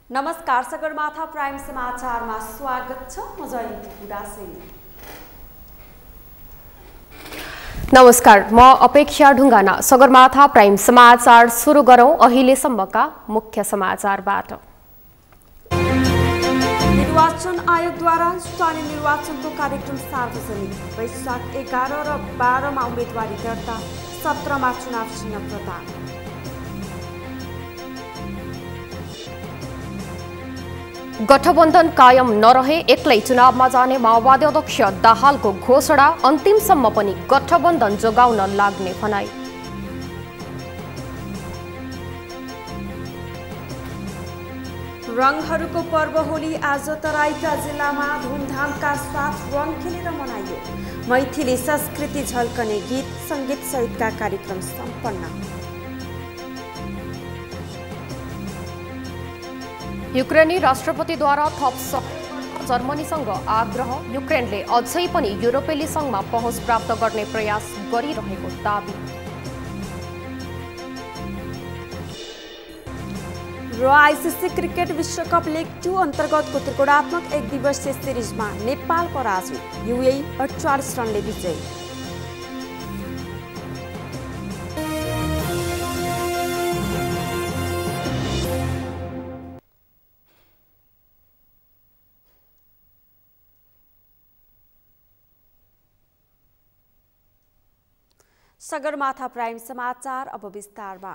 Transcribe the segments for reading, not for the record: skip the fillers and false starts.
नमस्कार, सगरमाथा प्राइम समाचारमा स्वागत छ। म जयन्ती गुडासेन। नमस्कार, म अपेक्षा ढुङ्गाना। सगरमाथा प्राइम समाचार सुरु गरौं अहिलेसम्मका मुख्य समाचारबाट। निर्वाचन आयोगद्वारा स्थानीय निर्वाचनको कार्यक्रम सार्वजनिक। वैशाख 11 र 12 मा उम्मेदवारी दर्ता, 17 मा चुनाव चिन्ह प्रदान। गठबन्धन कायम नरहे एक्लै चुनावमा जाने माओवादी अध्यक्ष दाहालको घोषणा, अन्तिमसम्म पनि गठबन्धन जोगाउन लाग्ने भनाई। रङहरूको पर्व होली आज तराईका जिल्लामा धुमधामका साथ रङ खेलेर मनाइयो। मैथिली संस्कृति झल्कने गीत संगीत सहितका कार्यक्रम सम्पन्न। युक्रेनी राष्ट्रपतिद्वारा थप जर्मनीसँग आग्रह। युक्रेनले अझै पनि युरोपेली संघमा पहुँच प्राप्त गर्ने प्रयास गरिरहेको दाबी। र आइसिसी क्रिकेट विश्वकप लिग 2 अन्तर्गतको त्रिकोणात्मक एक दिवसीय सिरिजमा नेपाल पराजित, युएई 48 रनले विजयी। सगरमाथा प्राइम समाचार अब विस्तारमा।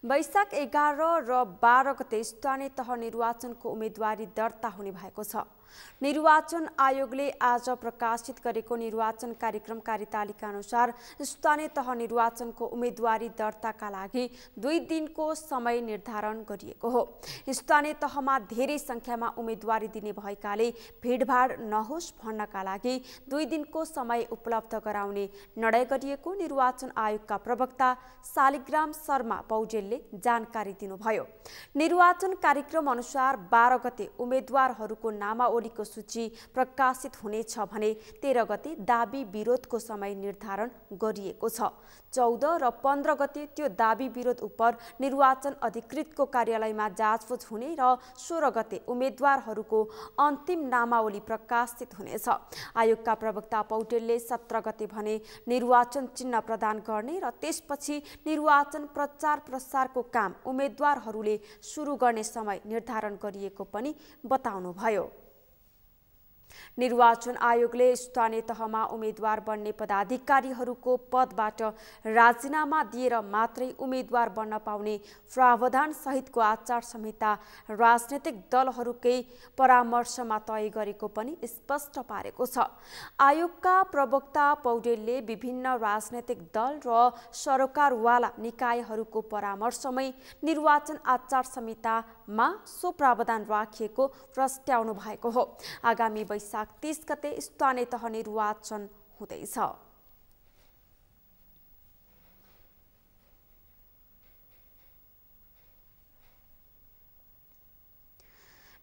वैशाख 11 र 12 गते स्थानीय तह निर्वाचनको उम्मेदवारी दर्ता हुने भएको छ। निर्वाचन आयोगले आज प्रकाशित गरेको निर्वाचन कार्यक्रम कार्यतालिका अनुसार स्थानीय तह निर्वाचनको उम्मेदवारी दर्ताका लागि 2 दिनको समय निर्धारण गरिएको हो। स्थानीय तहमा धेरै संख्यामा उम्मेदवारी दिने भएकाले भिडभाड नहोस् भन्नका लागि 2 दिनको समय उपलब्ध गराउने निर्णय गरिएको निर्वाचन आयोगका प्रवक्ता शालिग्राम शर्मा पौडेलले जानकारी दिनुभयो। निर्वाचन कार्यक्रम अनुसार 12 गते उम्मेदवारहरूको नामावलीको सूची प्रकाशित हुनेछ भने 13 गते दाबी विरोधको समय निर्धारण गरिएको छ। 14 र 15 गते त्यो दाबी विरोध उप निर्वाचन अधिकृतको कार्यालयमा जाँचबुझ हुने र 16 गते उम्मेदवारहरूको अन्तिम नामावली प्रकाशित हुनेछ। आयोगका प्रवक्ता पौडेलले 17 गते भने निर्वाचन चिन्ह प्रदान गर्ने र त्यसपछि निर्वाचन प्रचार प्रसारको काम उम्मेदवारहरूले सुरु गर्ने समय निर्धारण गरिएको पनि बताउनुभयो। निर्वाचन आयोगले स्थानीय तहमा उम्मेदवार बन्ने पदाधिकारीहरूको पदबाट राजीनामा दिएर मात्रै उम्मेदवार बन्न पाउने प्रावधान सहितको आचार संहिता राजनैतिक दलहरूकै परामर्शमा तय गरेको पनि स्पष्ट पारेको छ। आयोगका प्रवक्ता पौडेलले विभिन्न राजनैतिक दल र सरकारवाला निकायहरूको परामर्शमै निर्वाचन आचार संहितामा सो प्रावधान राखिएको प्रस्ट्याउनु भएको हो। आगामी वैशाख 30 गते स्थानीय तह निर्वाचन हुँदैछ।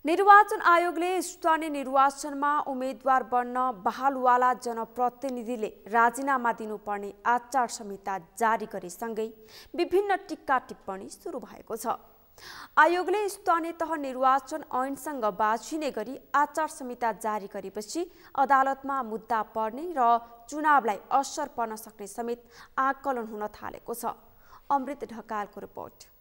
निर्वाचन आयोगले स्थानीय निर्वाचनमा उम्मेदवार बन्न बहालवाला जनप्रतिनिधिले राजीनामा दिनुपर्ने आचार संहिता जारी गरेसँगै विभिन्न टिक्का टिप्पणी सुरु भएको छ। आयोगले स्थानीय तह निर्वाचन ऐनसँग बाझिने गरी आचार संहिता जारी गरेपछि अदालतमा मुद्दा पर्ने र चुनावलाई असर पर्न सक्ने समेत आकलन हुन थालेको छ। अमृत ढकालको रिपोर्ट।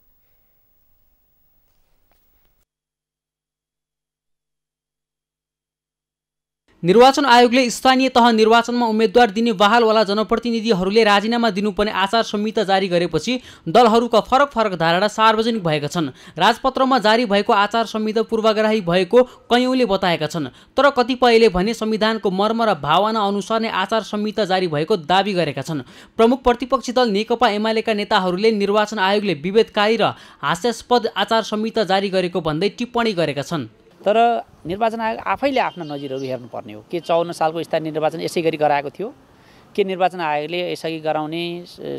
निर्वाचन आयोगले स्थानीय तह निर्वाचनमा उम्मेदवार दिने बहालवाला जनप्रतिनिधिहरूले राजीनामा दिनुपर्ने आचार संहिता जारी गरेपछि दलहरूका फरक फरक धारणा सार्वजनिक भएका छन्। राजपत्रमा जारी भएको आचार संहिता पूर्वाग्रही भएको कैयौँले बताएका छन्, तर कतिपयले भने संविधानको मर्म र भावना अनुसार नै आचार संहिता जारी भएको दाबी गरेका छन्। प्रमुख प्रतिपक्षी दल नेकपा एमालेका नेताहरूले निर्वाचन आयोगले विभेदकारी र हास्यास्पद आचार संहिता जारी गरेको भन्दै टिप्पणी गरेका छन्। तर निर्वाचन आयोग आफैले आफ्ना नजिरहरू हेर्नुपर्ने हो। के 54 सालको स्थानीय निर्वाचन यसै गरी गराएको थियो? के निर्वाचन आयोगले यसअघि गराउने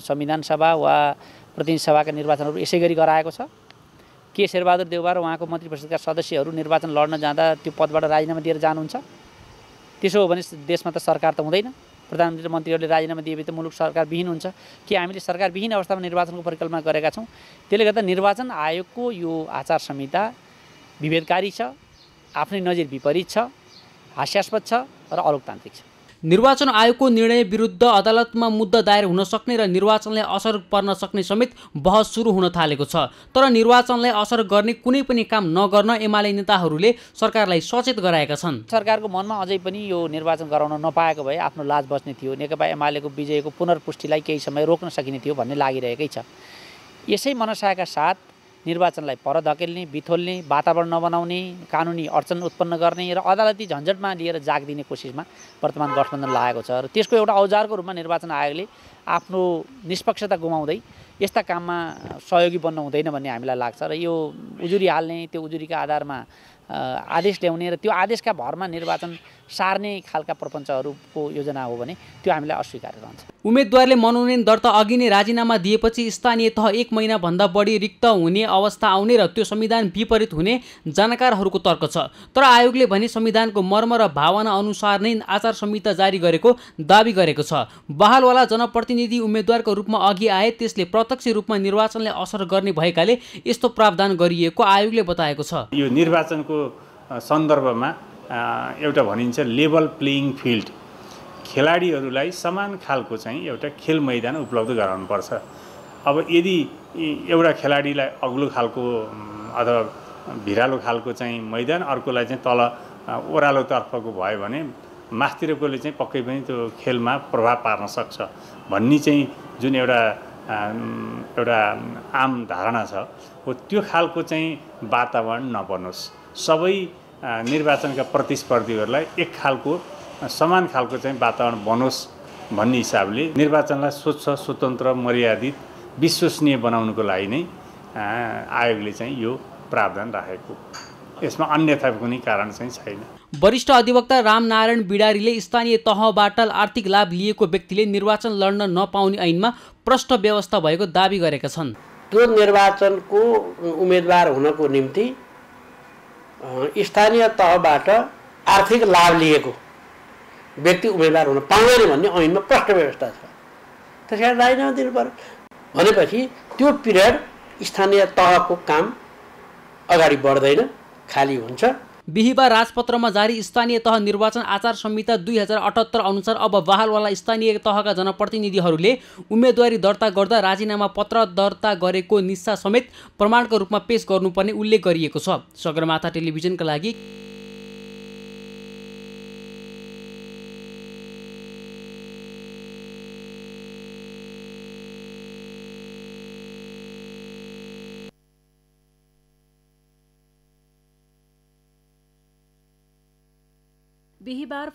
संविधान सभा वा प्रतिनिधि सभाका निर्वाचनहरू यसै गरी गराएको छ? के शेरबहादुर देउवा र उहाँको मन्त्री परिषदका सदस्यहरू निर्वाचन लड्न जाँदा त्यो पदबाट राजीनामा दिएर जानुहुन्छ? त्यसो हो भने देशमा त सरकार त हुँदैन। प्रधानमन्त्री र मन्त्रीहरूले राजीनामा दिएपछि त मुलुक सरकारविहीन हुन्छ। के हामीले सरकारविहीन अवस्थामा निर्वाचनको परिकल्पना गरेका छौँ? त्यसले गर्दा निर्वाचन आयोगको यो आचार संहिता विभेदकारी छ, आफ्नै नजिर विपरीत छ, हास्यास्पद छ र अलोकतान्त्रिक छ। निर्वाचन आयोगको निर्णय विरुद्ध अदालतमा मुद्दा दायर हुन सक्ने र निर्वाचनलाई असर पर्न सक्ने समेत बहस सुरु हुन थालेको छ। तर निर्वाचनलाई असर गर्ने कुनै पनि काम नगर्न एमाले नेताहरूले सरकारलाई सचेत गराएका छन्। सरकारको मनमा अझै पनि यो निर्वाचन गराउन नपाएको भए आफ्नो लाज बच्ने थियो, नेकपा एमालेको विजयको पुनर्पुष्टिलाई केही समय रोक्न सकिने थियो भन्ने लागिरहेकै छ। यसै मनसायका साथ निर्वाचनलाई पर धकेल्ने, बिथोल्ने, वातावरण नबनाउने, कानुनी अडचन उत्पन्न गर्ने र अदालती झन्झटमा लिएर जाग दिने कोसिसमा वर्तमान गठबन्धन लागेको छ। र त्यसको एउटा औजारको रूपमा निर्वाचन आयोगले आफ्नो निष्पक्षता गुमाउँदै यस्ता काममा सहयोगी बन्न हुँदैन भन्ने हामीलाई लाग्छ। र यो उजुरी हाल्ने, त्यो उजुरीका आधारमा आदेश ल्याउने र त्यो आदेशका भरमा निर्वाचन सार्ने खालका प्रपञ्चहरूको योजना हो भने त्यो हामीलाई अस्वीकार्य रहन्छ। उम्मेदवारले मनोनयन दर्ता अघि नै राजीनामा दिएपछि स्थानीय तह 1 महिनाभन्दा बढी रिक्त हुने अवस्था आउने र त्यो संविधान विपरीत हुने जानकारहरूको तर्क छ। तर आयोगले भने संविधानको मर्म र भावना अनुसार नै आचार संहिता जारी गरेको दाबी गरेको छ। बहालवाला जनप्रतिनिधि उम्मेदवारको रूपमा अघि आए, त्यसले प्रत्यक्ष रूपमा निर्वाचनलाई असर गर्ने भएकाले यस्तो प्रावधान गरिएको आयोगले बताएको छ। यो निर्वाचनको सन्दर्भमा एउटा भनिन्छ लेभल प्लेइङ फिल्ड, खेलाडीहरूलाई समान खालको चाहिँ एउटा खेल मैदान उपलब्ध गराउनुपर्छ। अब यदि एउटा खेलाडीलाई अग्लो खालको अथवा भिरालो खालको चाहिँ मैदान, अर्कोलाई चाहिँ तल ओह्रालो तर्फको भयो भने मास्तिरकोले चाहिँ पक्कै पनि त्यो खेलमा प्रभाव पार्न सक्छ भन्ने चाहिँ जुन एउटा आम धारणा छ हो, त्यो खालको चाहिँ वातावरण नबनोस्। सबै निर्वाचनका प्रतिस्पर्धीहरूलाई एक खालको समान खालको चाहिँ वातावरण बनोस् भन्ने हिसाबले निर्वाचनलाई स्वच्छ, स्वतन्त्र, मर्यादित, विश्वसनीय बनाउनुको लागि नै आयोगले चाहिँ यो प्रावधान राखेको। यसमा अन्यथा कुनै कारण चाहिँ छैन। वरिष्ठ अधिवक्ता रामनारायण बिडारीले स्थानीय तहबाट आर्थिक लाभ लिएको व्यक्तिले निर्वाचन लड्न नपाउने ऐनमा प्रष्ट व्यवस्था भएको दाबी गरेका छन्। त्यो निर्वाचनको उम्मेदवार हुनको निम्ति स्थानीय तहबाट आर्थिक लाभ लिएको व्यक्ति उम्मेदवार हुन पाउँदैन भन्ने ऐनमा प्रष्ट व्यवस्था छ। त्यस कारण राजीनामा दिनु पर्यो भनेपछि त्यो पिरियड स्थानीय तहको काम अगाडि बढ्दैन, खाली हुन्छ। बिहिबार राजपत्रमा जारी स्थानीय तह निर्वाचन आचार संहिता 2078 अनुसार अब बहालवाला स्थानीय तहका जनप्रतिनिधिहरूले उम्मेदवारी दर्ता गर्दा राजीनामा पत्र दर्ता गरेको निस्सा समेत प्रमाणको रूपमा पेश गर्नुपर्ने उल्लेख गरिएको छ। सगरमाथा टेलिभिजनका लागि बिहिबार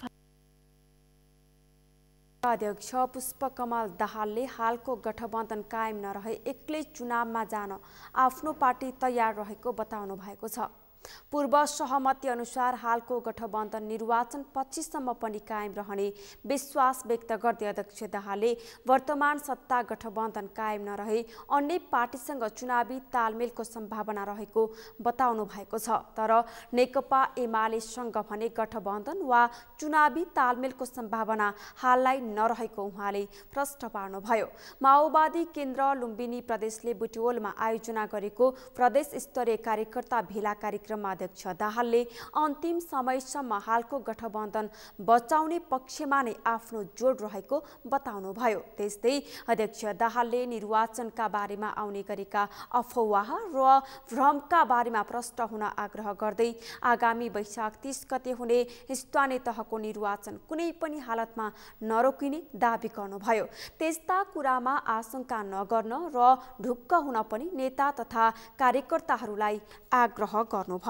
अध्यक्ष पुष्पकमल दाहालले हालको गठबन्धन कायम नरहे एक्लै चुनावमा जान आफ्नो पार्टी तयार रहेको बताउनु भएको छ। पूर्व सहमति अनुसार हालको गठबन्धन निर्वाचन पछिसम्म पनि कायम रहने विश्वास व्यक्त गर्दै अध्यक्ष दाहालले वर्तमान सत्ता गठबन्धन कायम नरहे अन्य पार्टीसँग चुनावी तालमेलको सम्भावना रहेको बताउनु भएको छ। तर नेकपा एमालेसँग भने गठबन्धन वा चुनावी तालमेलको सम्भावना हाललाई नरहेको उहाँले प्रश्न पार्नुभयो। माओवादी केन्द्र लुम्बिनी प्रदेशले बुटवलमा आयोजना गरेको प्रदेश स्तरीय कार्यकर्ता भेला कार्यक्रम अध्यक्ष दाहालले अन्तिम समयसम्म हालको गठबन्धन बचाउने पक्षमा नै आफ्नो जोड रहेको बताउनुभयो। त्यस्तै अध्यक्ष दाहालले निर्वाचनका बारेमा आउने गरेका अफवाह र भ्रमका बारेमा प्रष्ट हुन आग्रह गर्दै आगामी वैशाख 30 गते हुने स्थानीय तहको निर्वाचन कुनै पनि हालतमा नरोकिने दाबी गर्नुभयो। त्यस्ता कुरामा आशंका नगर्न र ढुक्क हुन पनि नेता तथा कार्यकर्ताहरूलाई आग्रह गर्नुभयो।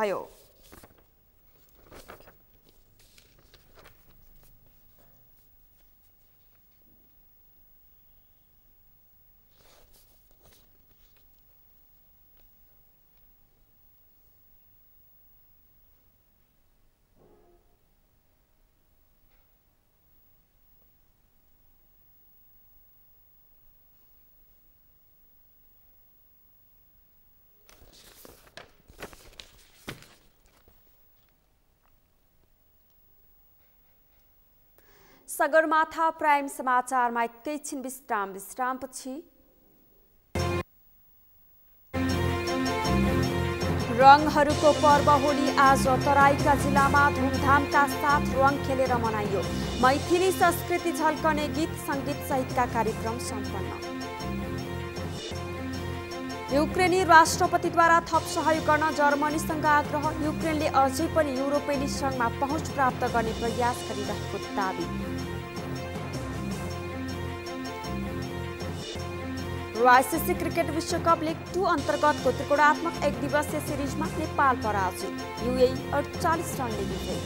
सगरमाथा प्राइम समाचारमा एकैछिन विश्रामपछि रङहरूको पर्व होली आज तराईका जिल्लामा धुमधामका साथ रङ खेलेर मनाइयो। मैथिली संस्कृति झल्कने गीत सङ्गीत सहितका कार्यक्रम सम्पन्न। युक्रेनी राष्ट्रपतिद्वारा थप सहयोग गर्न जर्मनीसँग आग्रह। युक्रेनले अझै पनि युरोपेली सङ्घमा पहुँच प्राप्त गर्ने प्रयास गरिरहेको दावी। आईसीसी क्रिकेट विश्वकप लीग 2 अन्तर्गतको त्रिकोणात्मक एक दिवसीय सिरिजमा नेपाल पराजित। युएई 48 रनले विजयी।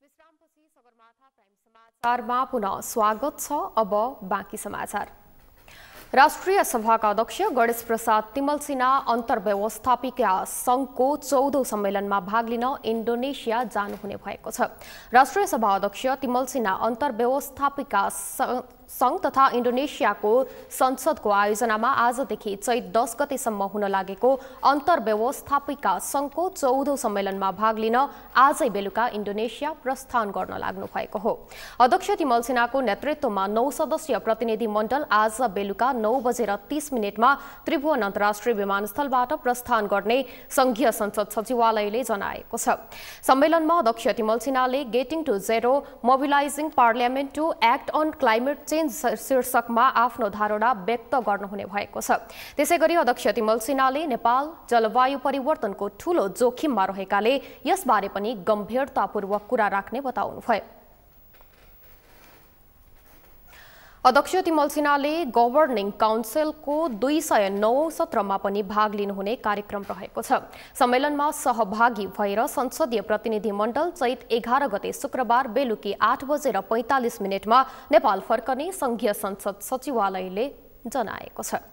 विश्रामपछि सगरमाथा प्राइम समाचारमा पुनः स्वागत छ। अब बाँकी समाचार। राष्ट्रिय सभाका अध्यक्ष गणेश प्रसाद तिमल सिन्हा अन्तर्व्यवस्थापिका सङ्घको 14औं सम्मेलनमा भाग लिन इन्डोनेसिया जानुहुने भएको छ। राष्ट्रिय सभा अध्यक्ष तिमल सिन्हा अन्तर्व्यवस्थापिका सङ्घ तथा इन्डोनेसियाको संसदको आयोजनामा आजदेखि चैत 10 गतेसम्म हुन लागेको अन्तर्व्यवस्थापिका सङ्घको 14औं सम्मेलनमा भाग लिन आजै बेलुका इन्डोनेसिया प्रस्थान गर्न लाग्नु भएको हो। अध्यक्ष तिमल सिन्हाको नेतृत्वमा 9 सदस्यीय प्रतिनिधि मण्डल आज बेलुका 9:30 त्रिभुवन अन्तर्राष्ट्रिय विमानस्थलबाट प्रस्थान गर्ने संघीय संसद सचिवालयले जनाएको छ। सम्मेलनमा अध्यक्ष तिमल सिन्हाले getting to zero mobilizing parliament to act on climate change शीर्षकमा आफ्नो धारणा व्यक्त गर्नुहुने भएको छ। त्यसैगरी अध्यक्ष तिमल सिन्हाले नेपाल जलवायु परिवर्तनको ठूलो जोखिममा रहेकाले यसबारे पनि गम्भीरतापूर्वक कुरा राख्ने बताउनुभयो। अध्यक्ष तिमल सिन्हाले गभर्निङ काउन्सिलको 209औं सत्रमा पनि भाग लिनुहुने कार्यक्रम रहेको छ। सम्मेलनमा सहभागी भएर संसदीय प्रतिनिधि मण्डल चैत 11 गते शुक्रबार बेलुकी 8:45 नेपाल फर्कने संघीय संसद सचिवालयले जनाएको छ।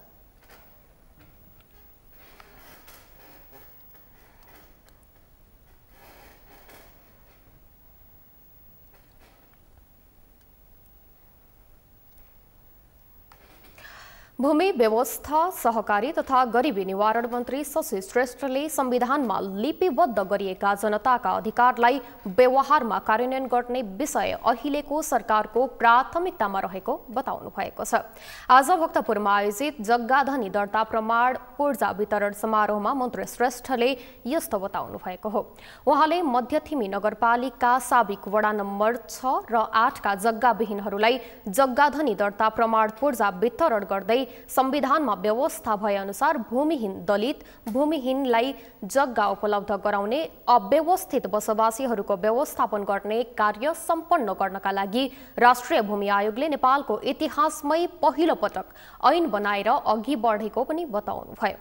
भूमि व्यवस्था सहकारी तथा गरिबी निवारण मन्त्री शशि श्रेष्ठले संविधानमा लिपिबद्ध गरिएका जनताका अधिकारलाई व्यवहारमा कार्यान्वयन गर्ने विषय अहिलेको सरकारको प्राथमिकतामा रहेको बताउनु भएको छ। आज भक्तपुरमा आयोजित जग्गाधनी दर्ता प्रमाण पूर्जा वितरण समारोहमा मन्त्री श्रेष्ठले यस्तो बताउनु भएको हो। उहाँले मध्यथिमी नगरपालिका साबिक वडा नम्बर 6 र 8 का जग्गाविहीनहरूलाई जग्गाधनी दर्ता प्रमाण पूर्जा वितरण गर्दै संविधानमा व्यवस्था भए अनुसार भूमिहीन दलित भूमिहीनलाई जग्गा उपलब्ध गराउने अव्यवस्थित बसोबासीहरूको व्यवस्थापन गर्ने कार्य सम्पन्न गर्नका लागि राष्ट्रिय भूमि आयोगले नेपालको इतिहासमै पहिलो पटक ऐन बनाएर अघि बढेको पनि बताउनुभयो।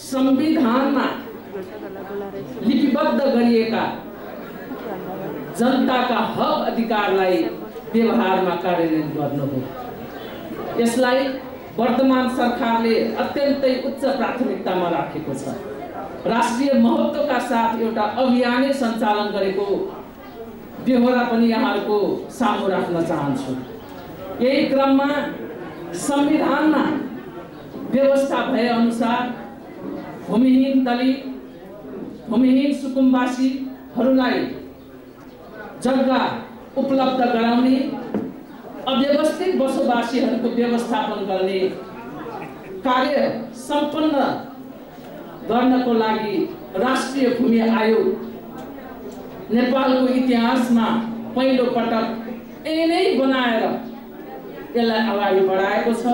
संविधानमा लिपिबद्ध गरिएका जनताका हक अधिकारलाई व्यवहारमा कार्यान्वयन गर्नु हो। यसलाई वर्तमान सरकारले अत्यन्तै उच्च प्राथमिकतामा राखेको छ। राष्ट्रिय महत्त्वका साथ एउटा अभियानै सञ्चालन गरेको बेहोरा पनि यहाँहरूको सामु राख्न चाहन्छु। यही क्रममा संविधानमा व्यवस्था भए अनुसार भूमिहीन दलित भूमिहीन सुकुम्बासीहरूलाई जग्गा उपलब्ध गराउने अव्यवस्थित बसोबासीहरूको व्यवस्थापन गर्ने कार्य सम्पन्न गर्नको लागि राष्ट्रिय भूमि आयोग नेपालको इतिहासमा पहिलो पटक ऐनै बनाएर यसलाई अगाडि बढाएको छ।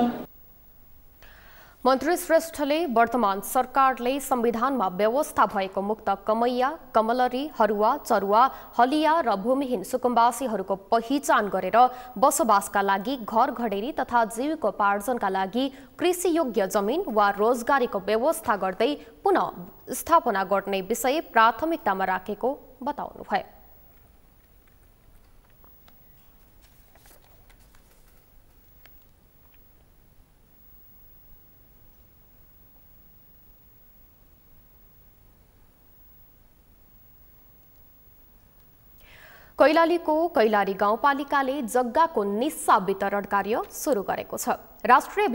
मन्त्री श्रेष्ठले वर्तमान सरकारले संविधानमा व्यवस्था भएको मुक्त कमैया कमलरी हरुवा चरुवा हलिया र भूमिहीन सुकुम्बासीहरूको पहिचान गरेर बसोबासका लागि घर घडेरी तथा जीविकोपार्जनका लागि कृषियोग्य जमिन वा रोजगारीको व्यवस्था गर्दै पुनः स्थापना गर्ने विषय प्राथमिकतामा राखेको बताउनुभयो। कैलालीको कैलाली गाउँपालिकाले जग्गाको निस्सा वितरण कार्य सुरु गरेको छ। राष्ट्रिय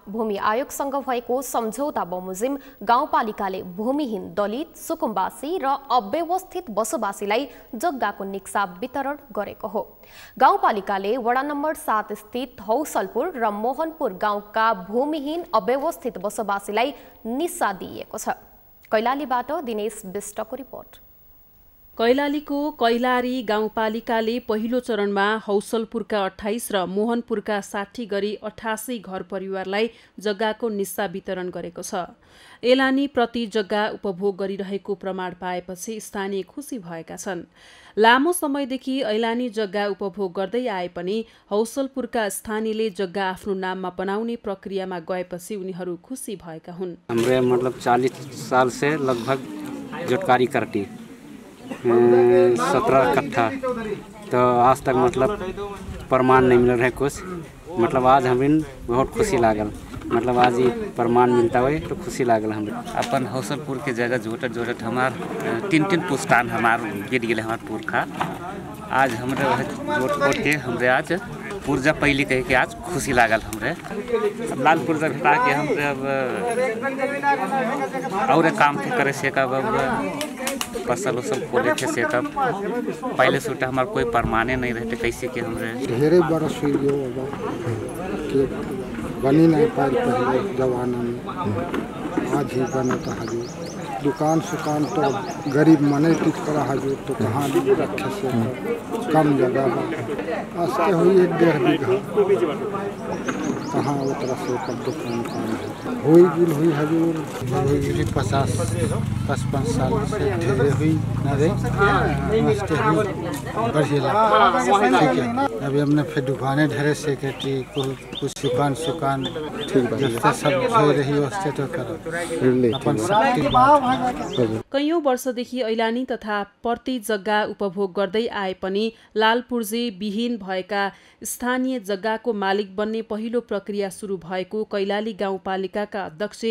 भूमि आयोगसँग भएको सम्झौता बमोजिम गाउँपालिकाले भूमिहीन दलित, सुकुम्बासी र अव्यवस्थित बसोबासीलाई जग्गाको निस्सा वितरण गरेको हो। गाउँपालिकाले वडा नम्बर 7 स्थित हौसलपुर र मोहनपुर गाउँका भूमिहीन अव्यवस्थित बसोबासीलाई निस्सा दिइएको छ। कैलालीबाट दिनेश विष्टको रिपोर्ट। कैलालीको कैलारी गाउँपालिकाले पहिलो चरणमा हौसलपुरका 28 र मोहनपुरका 60 गरी 88 घर परिवारलाई जग्गाको निस्सा वितरण गरेको छ। एलानी प्रति जग्गा उपभोग गरिरहेको प्रमाण पाएपछि स्थानीय खुसी भएका छन्। लामो समयदेखि ऐलानी जग्गा उपभोग गर्दै आए पनि हौसलपुरका स्थानीयले जग्गा आफ्नो नाममा बनाउने प्रक्रियामा गएपछि उनीहरू खुसी भएका हुन्। हमरे मतलब 40 साल से लगभग जोटकारी करती 17 कट्ठा, तो आज तक मतलब प्रमाण नहीं मिल रहे कुछ। मतलब आज हमें बहुत खुशी लागल, मतलब आज ये प्रमाण मिलता हुए तो खुशी लागल हमें। अपन हौसलपुर के जगह जोटत हमार 3 पुस्तान हमार गिर गए हमार पुरखा। आज हमारे जोट के हमरे आज पुर्जा पहली कह के आज खुशी लागल हमरे। लाल पुर्जा घटा के हमरे अब और काम करे से कब फसल उसल खोले थे से तब पहले से हमारे कोई प्रमाणे नहीं रहते कैसे के हमरे ढेरे बरस हुई गयो के बनी नहीं पाई पहले जमाना में। आज ही बने तो हजू दुकान सुकान तो गरीब मने टिक कर हजू तो कहाँ रखे से कम जगह आस्ते हुई 1.5 बीघा कहाँ उतरा से कब दुकान हुई गिल हुई हजूर हुई गिली 50-55 साल से ढेरे हुई न रे मस्ते हुई बढ़िया ठीक है। अभी हमने फिर दुकानें ढेरे से कटी कुछ दुकान जैसे सब हो रही वस्ते तो करो अपन। कैयौं वर्षदेखि ऐलानी तथा प्रति जग्गा उपभोग गर्दै आए पनि लालपुर्जे विहीन भएका स्थानीय जग्गाको मालिक बन्ने पहिलो प्रक्रिया सुरु भएको कैलाली गाउँपालिकाका अध्यक्ष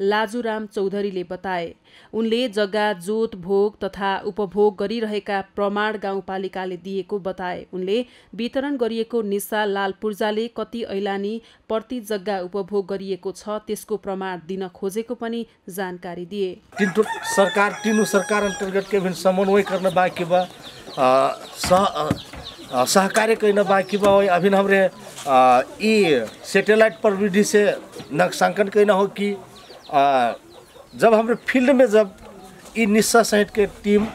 लाजुराम चौधरीले बताए। उनले जग्गा जोत भोग तथा उपभोग गरिरहेका प्रमाण गाउँपालिकाले दिएको बताए। उनले वितरण गरिएको निस्सा लालपुर्जाले कति ऐलानी प्रति जग्गा उपभोग गरिएको छ त्यसको प्रमाण दिन खोजेको पनि जानकारी दिए। तीनों सरकार अंतर्गत के समन्वय करना बाकी बा, सहकार्य करना बाकी बा। अभी हमरे ई सैटेलाइट पर विधि से नक्शांकन करना हो कि जब हमरे फील्ड में जब ई निस्सा सहित के टीम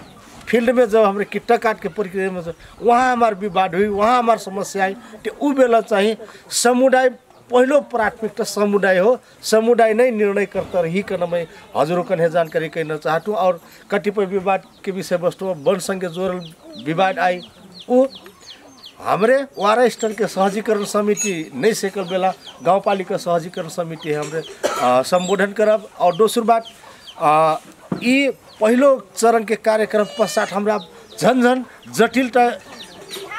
फील्ड में जब हमरे किट्टा काट के प्रक्रिया में वहाँ हमार विवाद हुई, वहाँ हमार समस्या आई तो उ बेला चाहिए समुदाय पहिलो प्राथमिकता समुदाय हो। समुदाय नहीं निर्णय करता रही करना मैं हजुरों का जानकारी करना चाहता हूँ। और कतिपय विवाद के विषय वस्तु वन संघ के जोड़ल विवाद आई वो हमरे वारा स्थल के सहजीकरण समिति नहीं सेकल बेला गाउँपालिका सहजीकरण समिति हमरे संबोधन करब। और दोसर बात ये पहिलो चरण के कार्यक्रम पश्चात हमरा झन जटिलता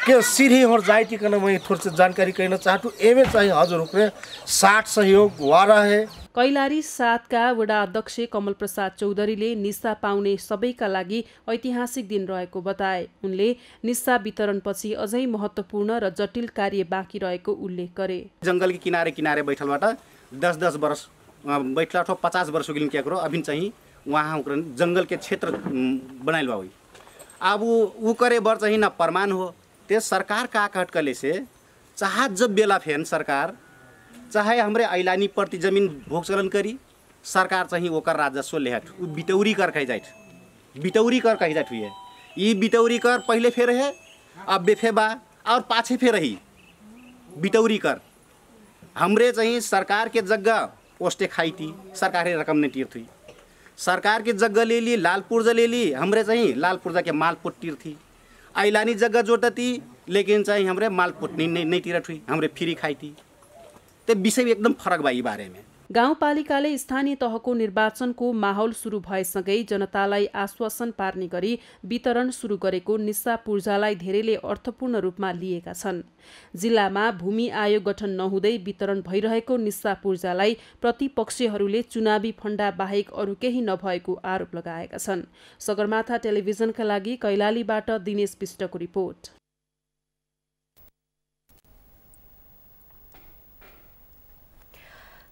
के सीढ़ी और जाइती करना मैं थोड़ी सी जानकारी कहना चाहता हूँ। एवं चाहिए हजुरों के 60 सहयोग वारा है। कैलाली 7 का वडा अध्यक्ष कमल प्रसाद चौधरीले निस्सा पाउने सबैका लागि ऐतिहासिक दिन रहेको बताए। उनले निस्सा वितरणपछि अझै महत्त्वपूर्ण र जटिल कार्य बाँकी रहेको उल्लेख गरे। जंगल के किनारे किनारे बैठलबाट 10-10 वर्ष बैठला अथवा 50 वर्ष गिन क्या करो अभी चाहिए वहाँ जंगल के क्षेत्र बनाइल बा। अब वो करे बर चाहिए ना प्रमाण हो ते सरकार का कटकले से चाह जब बेला फेन सरकार चाहे हमरे ऐलानी प्रति जमीन भोग चलन करी सरकार चाहिए ओकर राजस्व लेहट बितौरी कर कही जाए हुई है। ये बितौरी कर पहले फेर है अब बेफे बा और पाछे फेर रही बितौरी कर हमरे चाहिए सरकार के जगह पोस्टे खाई थी सरकारी रकम ने टीर थी। सरकार के जगह ले ली लाल पुर्जा ले ली हमरे चाहिए लाल पुर्जा के मालपुट टीर थी। ऐलानी जगह जोटती लेकिन चाहिए हमरे मालपुट नहीं टीरत हुई हमरे फ्री खाई थी। तो विषय एकदम फरक बा बारे में। गाउँपालिकाले स्थानीय तहको निर्वाचनको माहौल सुरु भएसँगै जनतालाई आश्वासन पार्ने गरी वितरण सुरु गरेको निस्सा पूर्जालाई धेरैले अर्थपूर्ण रूपमा लिएका छन्। जिल्लामा भूमि आयोग गठन नहुँदै वितरण भइरहेको निस्सा पूर्जालाई प्रतिपक्षीहरूले चुनावी फण्डा बाहेक अरू केही नभएको आरोप लगाएका छन्। सगरमाथा टेलिभिजनका लागि कैलालीबाट दिनेश विष्टको रिपोर्ट।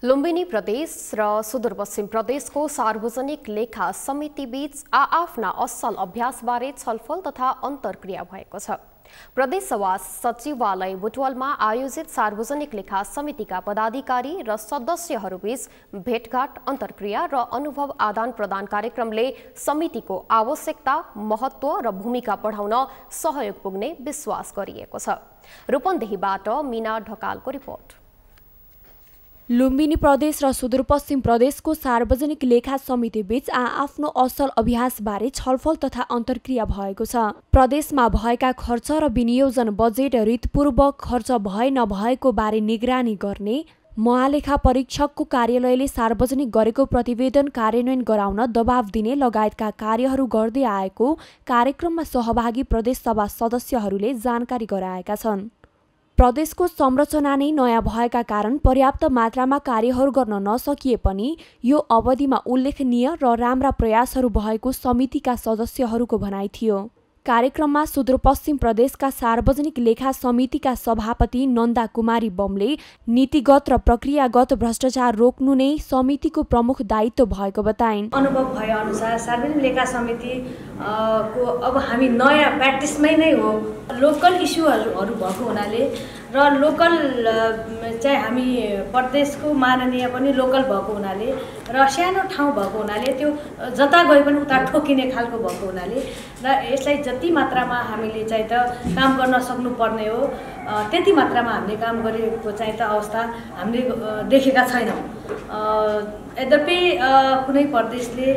लुम्बिनी प्रदेश र सुदूरपश्चिम प्रदेशको सार्वजनिक लेखा समिति बीच आआफ्ना असल अभ्यासबारे छलफल तथा अन्तर्क्रिया भएको छ। प्रदेश सभा सचिवालय बुटवलमा आयोजित सार्वजनिक लेखा समितिका पदाधिकारी र सदस्यहरूबीच भेटघाट, अन्तर्क्रिया र अनुभव आदान प्रदान कार्यक्रमले समितिको आवश्यकता, महत्त्व र भूमिका बढाउन सहयोग पुग्ने विश्वास गरिएको छ। रूपन्देहीबाट मीना ढकालको रिपोर्ट। लुम्बिनी प्रदेश र सुदूरपश्चिम प्रदेशको सार्वजनिक लेखा समिति बीच आफ्नो असल अभ्यासबारे छलफल तथा अन्तर्क्रिया भएको छ। प्रदेशमा भएका खर्च र विनियोजन बजेट रीतपूर्वक खर्च भए नभएको बारे निगरानी गर्ने, महालेखा परीक्षकको कार्यालयले सार्वजनिक गरेको प्रतिवेदन कार्यान्वयन गराउन दबाव दिने लगायतका कार्यहरू गर्दै आएको कार्यक्रममा सहभागी प्रदेश सभा सदस्यहरूले जानकारी गराएका छन्। प्रदेशको संरचना नै नयाँ भएका कारण पर्याप्त मात्रामा कार्यहरू गर्न नसकिए पनि यो अवधिमा उल्लेखनीय र राम्रा प्रयासहरू भएको समितिका सदस्यहरूको भनाइ थियो। कार्यक्रममा सुदूरपश्चिम प्रदेशका सार्वजनिक लेखा समितिका सभापति नन्दा कुमारी बमले नीतिगत र प्रक्रियागत भ्रष्टाचार रोक्नु नै समितिको प्रमुख दायित्व भएको बताइन्। अनुभव भए अनुसार सार्वजनिक लेखा समिति को अब हामी नयाँ प्र्याक्टिसमै नै हो। लोकल इस्युहरू भएको हुनाले र लोकल चाहिँ हामी प्रदेशको माननीय पनि लोकल भएको हुनाले र सानो ठाउँ भएको हुनाले त्यो जता गए पनि उता ठोकिने खालको भएको हुनाले र यसलाई जति मात्रामा हामीले चाहिँ त काम गर्न सक्नुपर्ने हो त्यति मात्रामा हामीले काम गरेको चाहिँ त अवस्था हामीले देखेका छैनौँ। यद्यपि कुनै प्रदेशले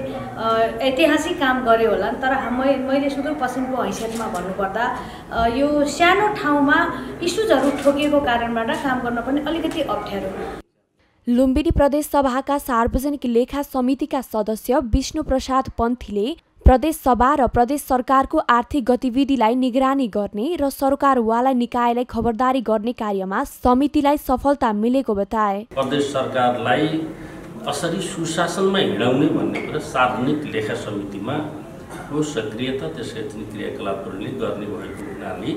ऐतिहासिक काम गर्यो होला, तर मैले सुदूरपश्चिमको हैसियतमा भन्नुपर्दा यो सानो ठाउँमा इस्युजहरू ठोकिएको कारणबाट काम गर्न पनि अलिकति अप्ठ्यारो। लुम्बिनी प्रदेश सभाका सार्वजनिक लेखा समितिका सदस्य विष्णु प्रसाद पन्थीले प्रदेश सभा र प्रदेश सरकारको आर्थिक गतिविधिलाई निगरानी गर्ने र सरकारवाला निकायलाई खबरदारी गर्ने कार्यमा समितिलाई सफलता मिलेको बताए। प्रदेश सरकारलाई असरी सुशासनमा हिँडाउने भन्ने कुरा सार्वजनिक लेखा समितिमा को सक्रियता त्यसका क्रियाकलापहरूले गर्ने भएको हुनाले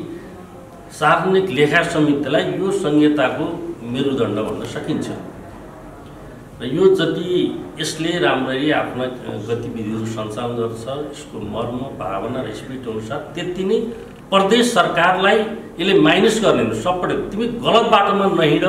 सार्वजनिक लेखा समितिलाई यो संहिताको मेरुदण्ड भन्न सकिन्छ र यो जति यसले राम्ररी आफ्ना गतिविधिहरू सञ्चालन गर्छ, यसको मर्म, भावना र स्पिरिट अनुसार त्यति नै प्रदेश सरकारलाई यसले माइनस गर्ने सपोर्ट। तिमी गलत बाटोमा नहिँड,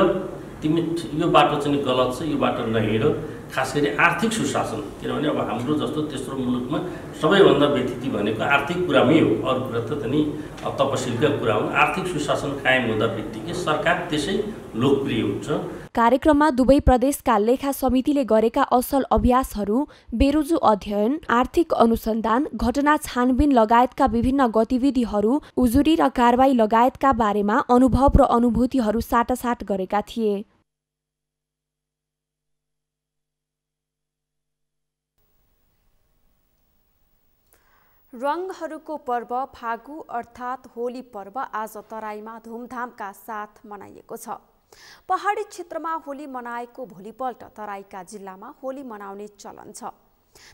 तिमी यो बाटो चाहिँ गलत छ, यो बाटो नहिँड। खास गरी आर्थिक सुशासन, किनभने अब हाम्रो जस्तो तेस्रो मुलुकमा सबैभन्दा व्यतिथि भनेको आर्थिक कुरामै हो, अरू कुरा त नि तपसिलका कुरा हुन्। आर्थिक सुशासन कायम हुँदा बित्तिकै सरकार त्यसै लोकप्रिय हुन्छ। कार्यक्रममा दुवै प्रदेशका लेखा समितिले गरेका असल अभ्यासहरू, बेरोजु अध्ययन, आर्थिक अनुसन्धान, घटना छानबिन लगायतका विभिन्न गतिविधिहरू, उजुरी र कारबाही लगायतका बारेमा अनुभव र अनुभूतिहरू साटासाट गरेका थिए। रङहरूको पर्व फागु अर्थात् होली पर्व आज तराईमा धुमधामका साथ मनाइएको छ। पहाडी क्षेत्रमा होली मनाएको भोलिपल्ट तराईका जिल्लामा होली मनाउने चलन छ।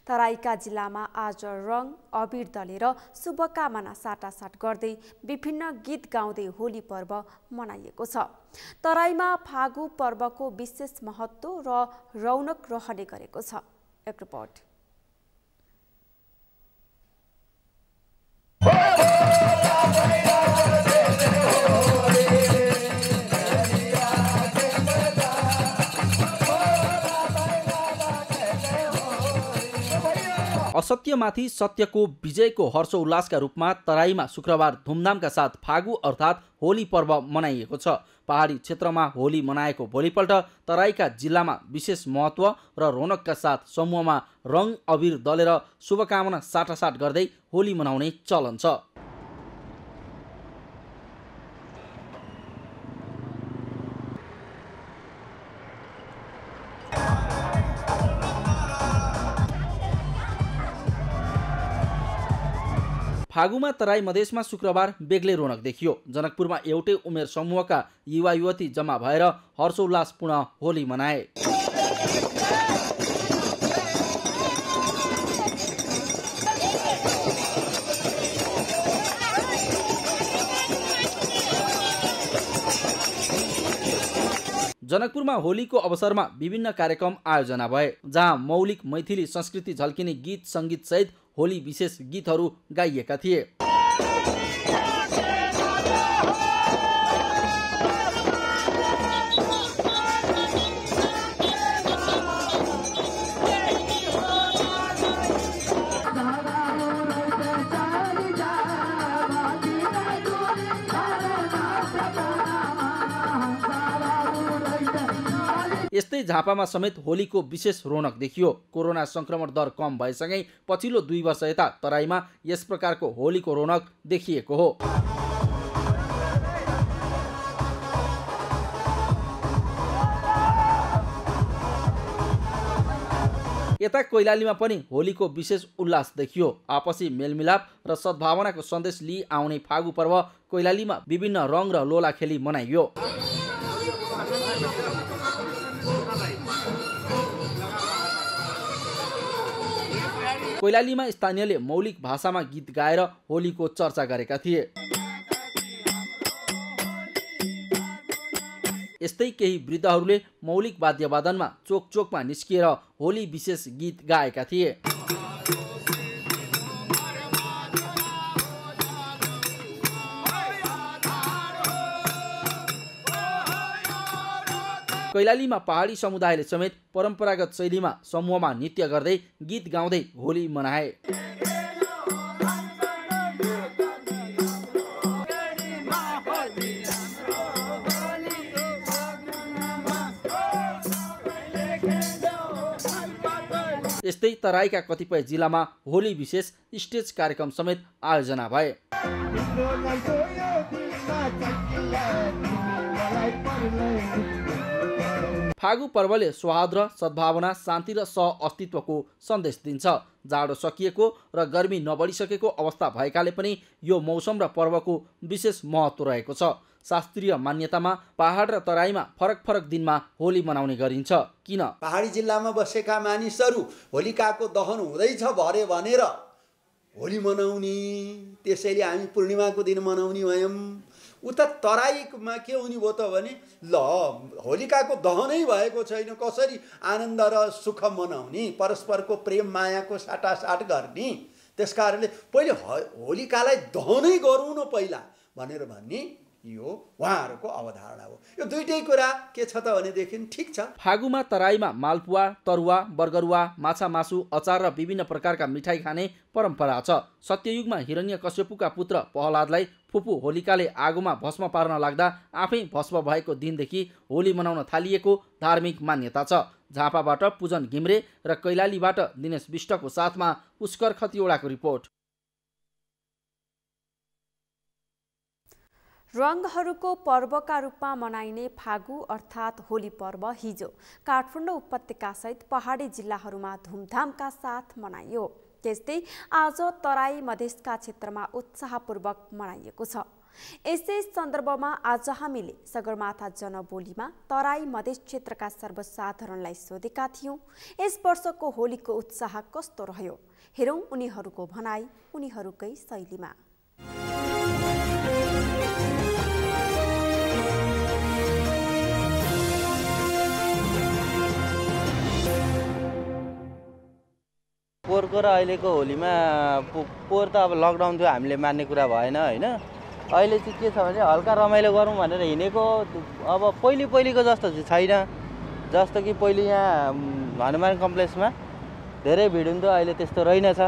तराईका जिल्लामा आज रङ अबिर दलेर शुभकामना साटासाट गर्दै विभिन्न गीत गाउँदै होली पर्व मनाइएको छ। तराईमा फागु पर्वको विशेष महत्त्व र रौनक रहने गरेको छ। एक रिपोर्ट। असत्यमाथि सत्यको विजयको हर्षोल्लासका रूपमा तराईमा शुक्रबार धुमधामका साथ फागु अर्थात् होली पर्व मनाइएको छ। पहाडी क्षेत्रमा होली मनाएको भोलिपल्ट तराईका जिल्लामा विशेष महत्त्व र रौनकका साथ समूहमा रङ अबिर दलेर शुभकामना साटासाट गर्दै होली मनाउने चलन छ। फागुमा तराई मधेसमा शुक्रबार बेग्लै रौनक देखियो। जनकपुरमा एउटै उमेर समूहका युवा युवती जम्मा भएर हर्षोल्लासपूर्ण होली मनाए। जनकपुरमा होलीको अवसरमा विभिन्न कार्यक्रम आयोजना भए, जहाँ मौलिक मैथिली संस्कृति झल्किने गीत सङ्गीत सहित होली विशेष गीतहरू गाइएका थिए। यस्तै झापामा समेत होलीको विशेष रौनक देखियो। कोरोना संक्रमण दर कम भएसँगै पछिल्लो 2 वर्ष यता तराईमा यस प्रकारको होलीको रौनक देखिएको हो। यता कैलालीमा पनि होलीको विशेष उल्लास देखियो। आपसी मेलमिलाप र सद्भावनाको सन्देश लिई आउने फागु पर्व कैलालीमा विभिन्न रङ र लोला खेली मनाइयो। कैलालीमा स्थानीयले मौलिक भाषामा गीत गाएर होलीको चर्चा गरेका थिए। यस्तै केही वृद्धहरूले मौलिक वाद्यवादनमा चोक चोकमा निस्किएर होली विशेष गीत गाएका थिए। कैलालीमा पहाडी समुदायले समेत परम्परागत शैलीमा समूहमा नृत्य गर्दै गीत गाउँदै होली मनाए। यस्तै तराईका कतिपय जिल्लामा होली विशेष स्टेज कार्यक्रम समेत आयोजना भए। फागु पर्वले सौहार्द र सद्भावना, शान्ति र सह-अस्तित्वको सन्देश दिन्छ। जाडो सकिएको र गर्मी नबढिसकेको अवस्था भएकाले पनि यो मौसम र पर्वको विशेष महत्त्व रहेको छ। शास्त्रीय मान्यतामा पहाड र तराईमा फरक फरक दिनमा होली मनाउने गरिन्छ। किन? पहाडी जिल्लामा बसेका मानिसहरू होलिकाको दहन हुँदैछ भरे भनेर होली मनाउने, त्यसैले हामी पूर्णिमाको दिन मनाउने भयौँ। उता तराईमा के हुने भयो त भने ल होलिकाको दहनै भएको छैन, कसरी आनन्द र सुख मनाउने, परस्परको प्रेम मायाको साटासाट गर्ने। त्यसकारणले पहिले होलिकालाई दहनै गरौँ न पहिला भनेर भन्ने यो उहाँहरूको अवधारणा हो। यो दुईटै कुरा के छ त भनेदेखि ठिक छ। फागुमा तराईमा मालपुवा, तरुवा, बर्गरुवा, माछा मासु, अचार र विभिन्न प्रकारका मिठाई खाने परम्परा छ। सत्ययुगमा हिरण्यकश्यपुका पुत्र प्रहलादलाई फुपू होलिकाले आगोमा भस्म पार्न लाग्दा आफै भस्म भएको दिनदेखि होली मनाउन थालिएको धार्मिक मान्यता छ। झापाबाट पूजन घिम्रे र कैलालीबाट दिनेश विष्टको साथमा पुष्कर खतिवडाको रिपोर्ट। रङहरूको पर्वका रूपमा मनाइने फागु अर्थात् होली पर्व हिजो काठमाडौँ उपत्यकासहित पहाडी जिल्लाहरूमा धुमधामका साथ मनाइयो। त्यस्तै आज तराई मधेसका क्षेत्रमा उत्साहपूर्वक मनाइएको छ। यसै सन्दर्भमा आज हामीले सगरमाथा जनबोलीमा तराई मधेस क्षेत्रका सर्वसाधारणलाई सोधेका थियौँ, यस वर्षको होलीको उत्साह कस्तो रह्यो। हेरौँ उनीहरूको भनाई उनीहरूकै शैलीमा। पोहोरको र अहिलेको होलीमा पोहोर त अब लकडाउन थियो, हामीले मान्ने कुरा भएन होइन। अहिले चाहिँ के छ भने हल्का रमाइलो गरौँ भनेर हिँडेको। अब पहिलेको जस्तो चाहिँ छैन। जस्तो कि पहिले यहाँ हनुमान कम्प्लेक्समा धेरै भिड हुन्थ्यो, अहिले त्यस्तो रहेनछ।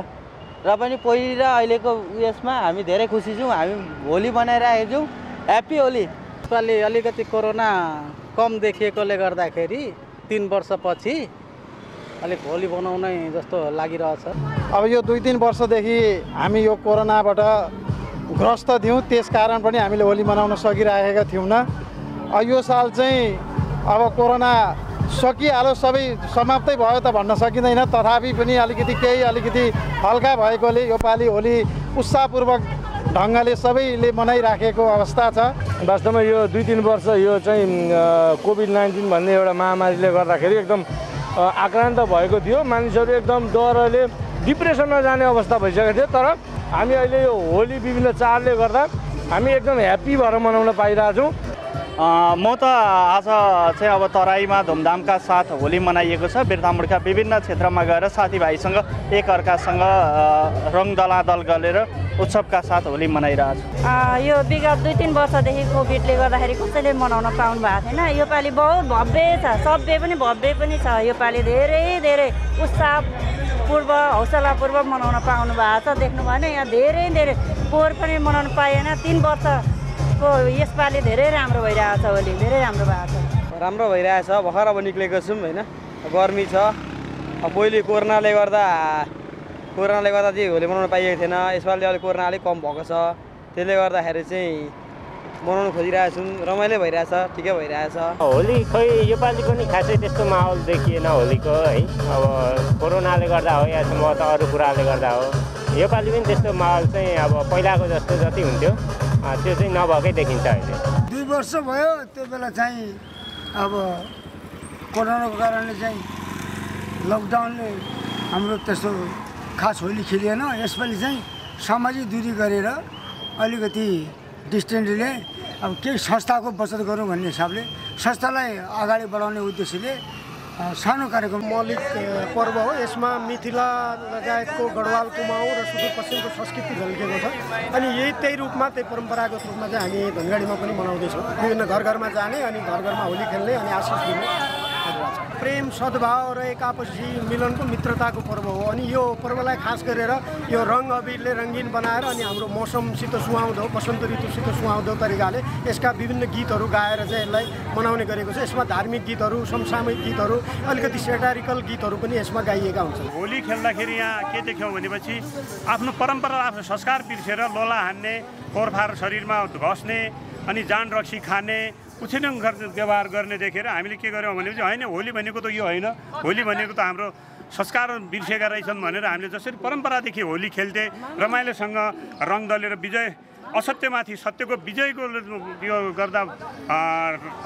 र पनि पहिले र अहिलेको उयसमा हामी धेरै खुसी छौँ। हामी होली बनाइरहेको छौँ। ह्याप्पी होली। यसपालि अलिकति कोरोना कम देखिएकोले गर्दाखेरि 3 वर्षपछि अलिक होली बनाउनै जस्तो लागिरहेछ। अब यो 2-3 वर्षदेखि हामी यो कोरोनाबाट ग्रस्त थियौँ, त्यस कारण पनि हामीले होली मनाउन सकिरहेका थियौँ न। यो साल चाहिँ अब कोरोना सकिहाल्यो सबै समाप्तै भयो त भन्न सकिँदैन, तथापि पनि अलिकति हल्का भएकोले योपालि होली उत्साहपूर्वक ढङ्गले सबैले मनाइराखेको अवस्था छ। वास्तवमा यो 2-3 वर्ष यो चाहिँ कोभिड-19 भन्ने एउटा महामारीले गर्दाखेरि एकदम आक्रान्त भएको थियो। मानिसहरू एकदम डरले डिप्रेसनमा जाने अवस्था भइसकेको थियो। तर हामी अहिले यो होली विभिन्न चाडले गर्दा हामी एकदम ह्याप्पी भएर मनाउन पाइरहेछौँ। म त आज चाहिँ अब तराईमा धुमधामका साथ होली मनाइएको छ। बिर्तामोडका विभिन्न क्षेत्रमा गएर साथीभाइसँग एकअर्कासँग रङ दलादल गरेर उत्सवका साथ होली मनाइरहेको छु। यो विगत 2-3 वर्षदेखि कोभिडले गर्दाखेरि कसैले मनाउन पाउनु भएको थिएन। योपालि बहुत भव्य छ, सभ्य पनि भव्य पनि छ। योपालि धेरै उत्साहपूर्व हौसलापूर्वक मनाउन पाउनु भएको छ। देख्नु भएन यहाँ धेरै पोहोर पनि मनाउन पाइएन। 3 वर्षको यसपालि धेरै राम्रो भइरहेको छ। होली धेरै राम्रो भएको छ। राम्रो भइरहेछ। भर्खर अब निक्लेको छौँ होइन, गर्मी छ। पहिले कोरोनाले गर्दा चाहिँ होली मनाउन पाइएको थिएन। यसपालि अहिले कोरोना अलिक कम भएको छ, त्यसले गर्दाखेरि चाहिँ मनाउनु खोजिरहेछौँ। रमाइलो भइरहेछ, ठिकै भइरहेछ। होली खै योपालि पनि खासै त्यस्तो माहौल देखिएन होलीको है। अब कोरोनाले गर्दा हो या म त अरू कुराले गर्दा हो, योपालि पनि त्यस्तो माहौल चाहिँ अब पहिलाको जस्तो जति हुन्थ्यो त्यो चाहिँ नभएकै देखिन्छ अहिले। 2 वर्ष भयो, त्यो बेला चाहिँ अब कोरोनाको कारणले चाहिँ लकडाउनले हाम्रो त्यस्तो खास होली खेलिएन। यसपालि चाहिँ सामाजिक दूरी गरेर अलिकति डिस्टेन्सले अब केही संस्थाको बचत गरौँ भन्ने हिसाबले संस्थालाई अगाडि बढाउने उद्देश्यले सानो कार्यक्रम। मौलिक पर्व हो। यसमा मिथिला लगायतको गढवाल कुमाऊँ र सुदूरपश्चिमको संस्कृति झल्केको छ। अनि त्यही रूपमा त्यही परम्परागत रूपमा चाहिँ हामी धनगढीमा पनि मनाउँदैछौँ। विभिन्न घरमा जाने अनि घरमा होली खेल्ने अनि आशिष दिने प्रेम सद्भाव र एक आपसी मिलनको मित्रताको पर्व हो। अनि यो पर्वलाई खास गरेर यो रङ अबिरले रङ्गीन बनाएर अनि हाम्रो मौसमसित सुहाउँदो वसन्त ऋतुसित सुहाउँदो तरिकाले यसका विभिन्न गीतहरू गाएर चाहिँ यसलाई मनाउने गरेको छ। यसमा धार्मिक गीतहरू, समसामयिक गीतहरू, अलिकति सेटारिकल गीतहरू पनि यसमा गाइएका हुन्छन्। होली खेल्दाखेरि यहाँ के देख्यौँ भनेपछि आफ्नो परम्परा आफ्नो संस्कार बिर्सेर लोला हान्ने, फोहोरफार शरीरमा घस्ने अनि जान रक्सी खाने उछिनङ व्यवहार गर्ने देखेर हामीले के गर्यौँ भनेपछि होइन होली भनेको त यो होइन, होली भनेको त हाम्रो संस्कार बिर्सेका रहेछन् भनेर हामीले जसरी परम्परादेखि होली खेल्थे, रमाइलोसँग रङ दलेर विजय असत्यमाथि सत्यको विजयको यो गर्दा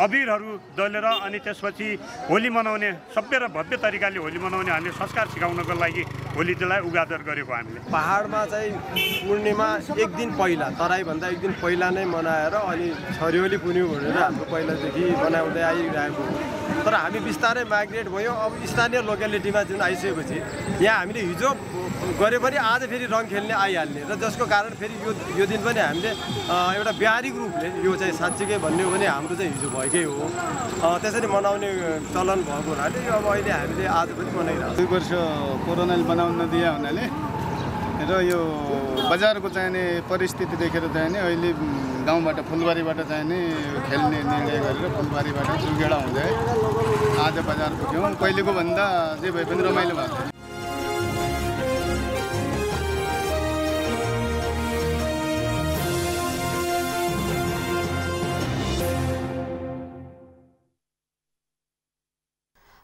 अबिरहरू दलेर अनि त्यसपछि होली मनाउने सभ्य र भव्य तरिकाले होली मनाउने हामीले संस्कार सिकाउनको लागि होलीलाई उजागर गरेको हामीले। पहाडमा चाहिँ पूर्णिमा एक दिन पहिला, तराईभन्दा एक दिन पहिला नै मनाएर अनि छरिहोली पुन्यौँ भनेर हाम्रो पहिलादेखि मनाउँदै आइरहेको हो। तर हामी बिस्तारै माइग्रेट भयौँ। अब स्थानीय लोकेलिटीमा जुन आइसकेपछि यहाँ हामीले हिजो गरे पनि आज फेरि रङ खेल्ने आइहाल्ने र जसको कारण फेरि यो दिन पनि हामीले एउटा व्यावहारिक रूपले यो चाहिँ साँच्चीकै भन्ने हो भने हाम्रो चाहिँ हिजो भएकै हो, त्यसरी मनाउने चलन भएको हुनाले अब अहिले हामीले आज पनि मनाइरहेको। 2 वर्ष कोरोनाले बनाउन नदिए हुनाले र यो बजारको चाहिने परिस्थिति देखेर चाहिने अहिले गाउँबाट फुलबारीबाट चाहिने खेल्ने निर्णय गरेर फुलबारीबाट जुगेडा हुँदै आज बजार पुग्यौँ। पहिलेको भन्दा जे भए पनि रमाइलो भएको थियो।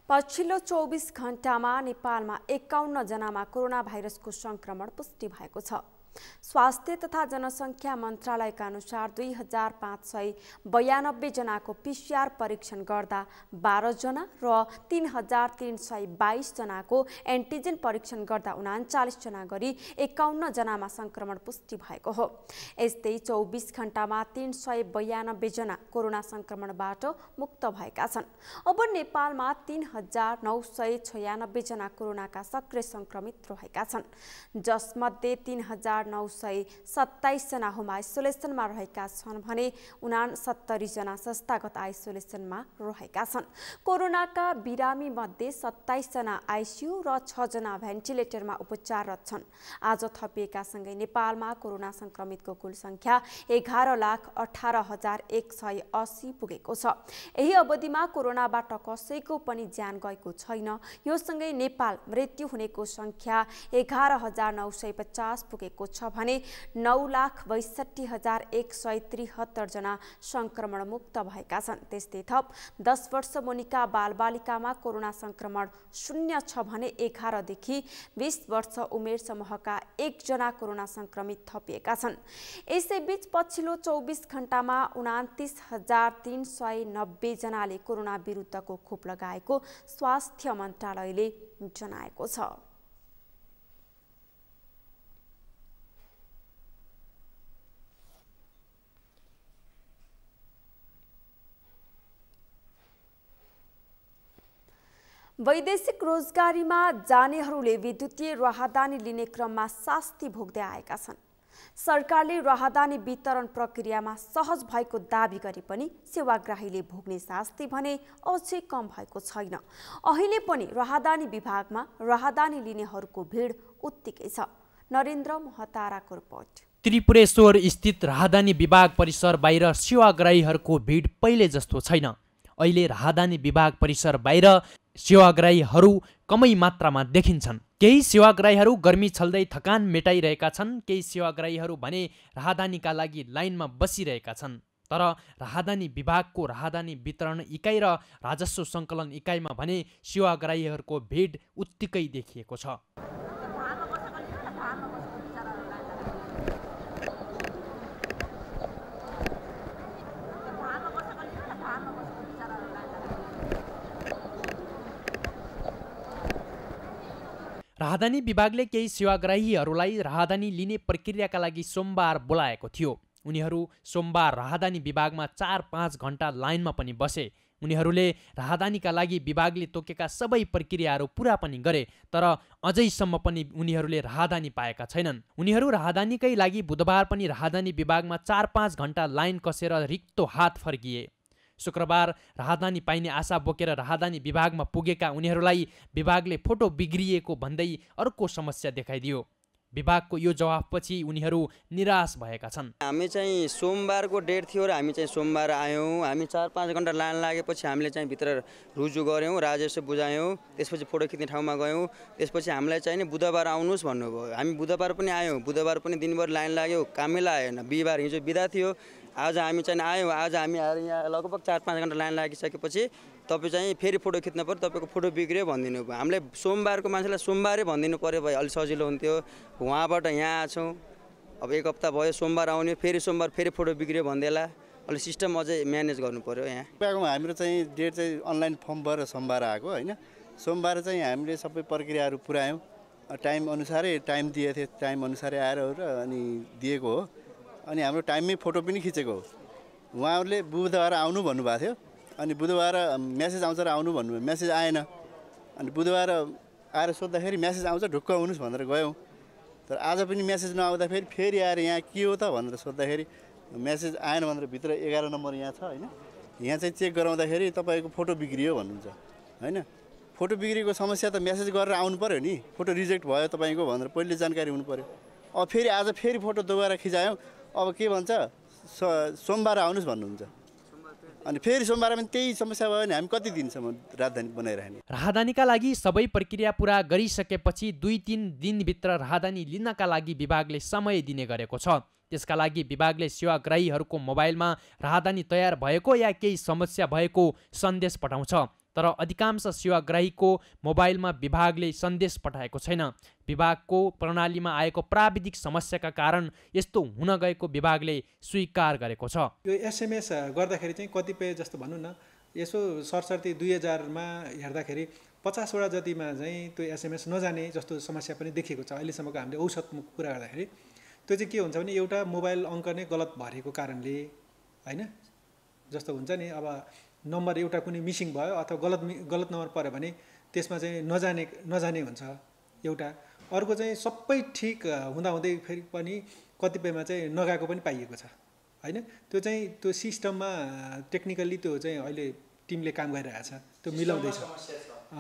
पछिल्लो 24 घण्टामा नेपालमा 51 जनामा कोरोना भाइरसको संक्रमण पुष्टि भएको छ। स्वास्थ्य तथा जनसङ्ख्या मन्त्रालयका अनुसार 2592 जनाको PCR परीक्षण गर्दा 12 जना र 3322 जनाको एन्टिजेन परीक्षण गर्दा 39 जना गरी 51 जनामा संक्रमण पुष्टि भएको हो। यस्तै 24 घण्टामा 392 जना कोरोना संक्रमणबाट मुक्त भएका छन्। अब नेपालमा 3996 जना कोरोनाका सक्रिय संक्रमित रहेका छन्, जसमध्ये 3927 जना होम आइसोलेसनमा रहेका छन् भने 69 जना संस्थागत आइसोलेसनमा रहेका छन्। कोरोनाका बिरामी मध्ये 27 जना आइसियु र 6 जना भेन्टिलेटरमा उपचाररत छन्। आज थपिएका सँगै नेपालमा कोरोना संक्रमितको कुल संख्या 11,18,180 पुगेको छ। यही अवधिमा कोरोनाबाट कसैको पनि ज्यान गएको छैन। यो सँगै नेपाल मृत्यु हुनेको संख्या 11,950 पुगेको छ। छ भने 9,62,173 जना संक्रमण मुक्त भएका छन्। त्यस्तै थप 10 वर्ष मुनिका बालबालिकामा कोरोना संक्रमण 0 छ भने 11 देखि 20 वर्ष उमेर समूहका 1 जना कोरोना संक्रमित थपिएका छन्। यसैबीच पछिल्लो 24 घण्टामा 29,390 जनाले कोरोना विरुद्धको खोप लगाएको स्वास्थ्य मन्त्रालयले जनाएको छ। वैदेशिक रोजगारीमा जानेहरूले विद्युतीय राहदानी लिने क्रममा शास्ति भोग्दै आएका छन्। सरकारले राहदानी वितरण प्रक्रियामा सहज भएको दाबी गरे पनि सेवाग्राहीले भोग्ने शास्ति भने अझै कम भएको छैन। अहिले पनि राहदानी विभागमा राहदानी लिनेहरूको भिड उत्तिकै छ। नरेन्द्र महताराको रिपोर्ट। त्रिपुरेश्वर स्थित राहदानी विभाग परिसर बाहिर सेवाग्राहीहरूको भिड पहिले जस्तो छैन। अहिले राहदानी विभाग परिसर बाहिर सेवाग्राहीहरू कमै मात्रामा देखिन्छन्। केही सेवाग्राहीहरू गर्मी छल्दै थकान मेटाइरहेका छन्। केही सेवाग्राहीहरू भने राहदानीका लागि लाइनमा बसिरहेका छन्। तर राहदानी विभागको राहदानी वितरण इकाइ र राजस्व सङ्कलन इकाइमा भने सेवाग्राहीहरूको भिड उत्तिकै देखिएको छ। राहदानी विभागले केही सेवाग्राहीहरूलाई राहदानी लिने प्रक्रियाका लागि सोमबार बोलाएको थियो। उनीहरू सोमबार राहदानी विभागमा 4-5 घण्टा लाइनमा पनि बसे। उनीहरूले राहदानीका लागि विभागले तोकेका सबै प्रक्रियाहरू पुरा पनि गरे, तर अझैसम्म पनि उनीहरूले राहदानी पाएका छैनन्। उनीहरू राहदानीकै लागि बुधबार पनि राहदानी विभागमा 4-5 घण्टा लाइन कसेर रिक्तो हात फर्किए। शुक्रबार राहदानी पाइने आशा बोकेर राहदानी विभागमा पुगेका उनीहरूलाई विभागले फोटो बिग्रिएको भन्दै अर्को समस्या देखाइदियो। विभागको यो जवाफपछि उनीहरू निराश भएका छन्। हामी चाहिँ सोमबारको डेट थियो र हामी चाहिँ सोमबार आयौँ। हामी 4-5 घण्टा लाइन लागेपछि हामीले चाहिँ भित्र रुजु गऱ्यौँ, राजस्व बुझायौँ, त्यसपछि फोटो खिच्ने ठाउँमा गयौँ। त्यसपछि हामीलाई चाहिँ नि बुधबार आउनुहोस् भन्नुभयो। हामी बुधबार पनि आयौँ। बुधबार पनि दिनभर लाइन लाग्यो, कामै लागेन। बिहिबार हिजो बिदा थियो। आज हामी चाहिँ आयौँ। आज हामी आएर यहाँ लगभग 4-5 घण्टा लाइन लागिसकेपछि तपाईँ चाहिँ फेरि फोटो खिच्नु पऱ्यो, तपाईँको फोटो बिग्रियो भनिदिनु भयो। हामीले सोमबारको मान्छेलाई सोमबारै भनिदिनु पऱ्यो भए अलिक सजिलो हुन्थ्यो। उहाँबाट यहाँ आछौँ, अब 1 हप्ता भयो, सोमबार आउने, फेरि सोमबार फेरि फोटो बिग्रियो भन्दैला। अलिक सिस्टम अझै म्यानेज गर्नु पऱ्यो। यहाँ हाम्रो चाहिँ डेट चाहिँ अनलाइन फर्म भएर सोमबार आएको होइन। सोमबार चाहिँ हामीले सबै प्रक्रियाहरू पुऱ्यायौँ। टाइम अनुसारै टाइम दिएको थियो, टाइम अनुसारै आएर अनि दिएको हो। अनि हाम्रो टाइममै फोटो पनि खिचेको हो। उहाँहरूले बुधबार आउनु भन्नुभएको थियो। अनि बुधबार मेसेज आउँछ र आउनु भन्नुभयो, मेसेज आएन। अनि बुधबार आएर सोद्धाखेरि मेसेज आउँछ ढुक्क हुनुहोस् भनेर गयौँ। तर आज पनि मेसेज नआउँदाखेरि फेरि आएर यहाँ के हो त भनेर सोद्धाखेरि मेसेज आएन भनेर भित्र 11 नम्बर यहाँ छ होइन। यहाँ चाहिँ चेक गराउँदाखेरि तपाईँको फोटो बिग्रियो भन्नुहुन्छ होइन। फोटो बिग्रेको समस्या त मेसेज गरेर आउनु पऱ्यो नि। फोटो रिजेक्ट भयो तपाईँको भनेर पहिले जानकारी हुनु पऱ्यो। अब फेरि आज फेरि फोटो दोबारा खिचायौँ। अब के भन्छ सोमबार आउनुहोस् भन्नुहुन्छ। अनि फेरि सोमबार पनि त्यही समस्या भयो भने हामी कति दिनसम्म राहदानी बनाइरहने। राहदानीका लागि सबै प्रक्रिया पुरा गरिसकेपछि 2-3 दिनभित्र राहदानी लिनका लागि विभागले समय दिने गरेको छ। त्यसका लागि विभागले सेवाग्राहीहरूको मोबाइलमा राहदानी तयार भएको या केही समस्या भएको सन्देश पठाउँछ। तर अधिकांश सेवाग्राहीको मोबाइलमा विभागले सन्देश पठाएको छैन। विभागको प्रणालीमा आएको प्राविधिक समस्याका कारण यस्तो हुन गएको विभागले स्वीकार गरेको छ। यो एसएमएस गर्दाखेरि चाहिँ कतिपय जस्तो भनौँ न, यसो सरसर्ती 2000मा हेर्दाखेरि 50 वटा जतिमा चाहिँ त्यो एसएमएस नजाने जस्तो समस्या पनि देखिएको छ। अहिलेसम्मको हामीले औसतको कुरा गर्दाखेरि त्यो चाहिँ के हुन्छ भने एउटा मोबाइल अङ्क नै गलत भरेको कारणले होइन। जस्तो हुन्छ नि, अब नम्बर एउटा कुनै मिसिङ भयो अथवा गलत नम्बर पऱ्यो भने त्यसमा चाहिँ नजाने हुन्छ एउटा। अर्को चाहिँ सबै ठिक हुँदाहुँदै फेरि पनि कतिपयमा चाहिँ नगएको पनि पाइएको छ होइन। त्यो चाहिँ त्यो सिस्टममा टेक्निकल्ली त्यो चाहिँ अहिले टिमले काम गरिरहेको छ, त्यो मिलाउँदैछ।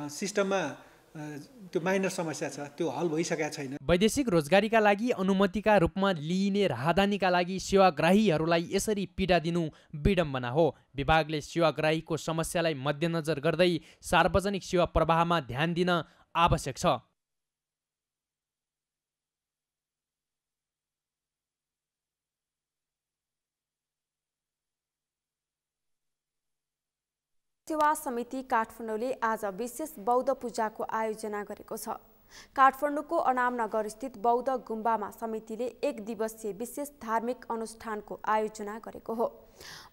सिस्टममा त्यो माइनर समस्या छ, त्यो हल भइसकेको छैन। वैदेशिक रोजगारीका लागि अनुमतिका रूपमा लिइने राहदानीका लागि सेवाग्राहीहरूलाई यसरी पीडा दिनु विडम्बना हो। विभागले सेवाग्राहीको समस्यालाई मध्यनजर गर्दै सार्वजनिक सेवा प्रवाहमा ध्यान दिन आवश्यक छ। सेवा समिति काठमाडौँले आज विशेष बौद्ध पूजाको आयोजना गरेको छ। काठमाडौँको अनामनगर स्थित बौद्ध गुम्बामा समितिले एक दिवसीय विशेष धार्मिक अनुष्ठानको आयोजना गरेको हो।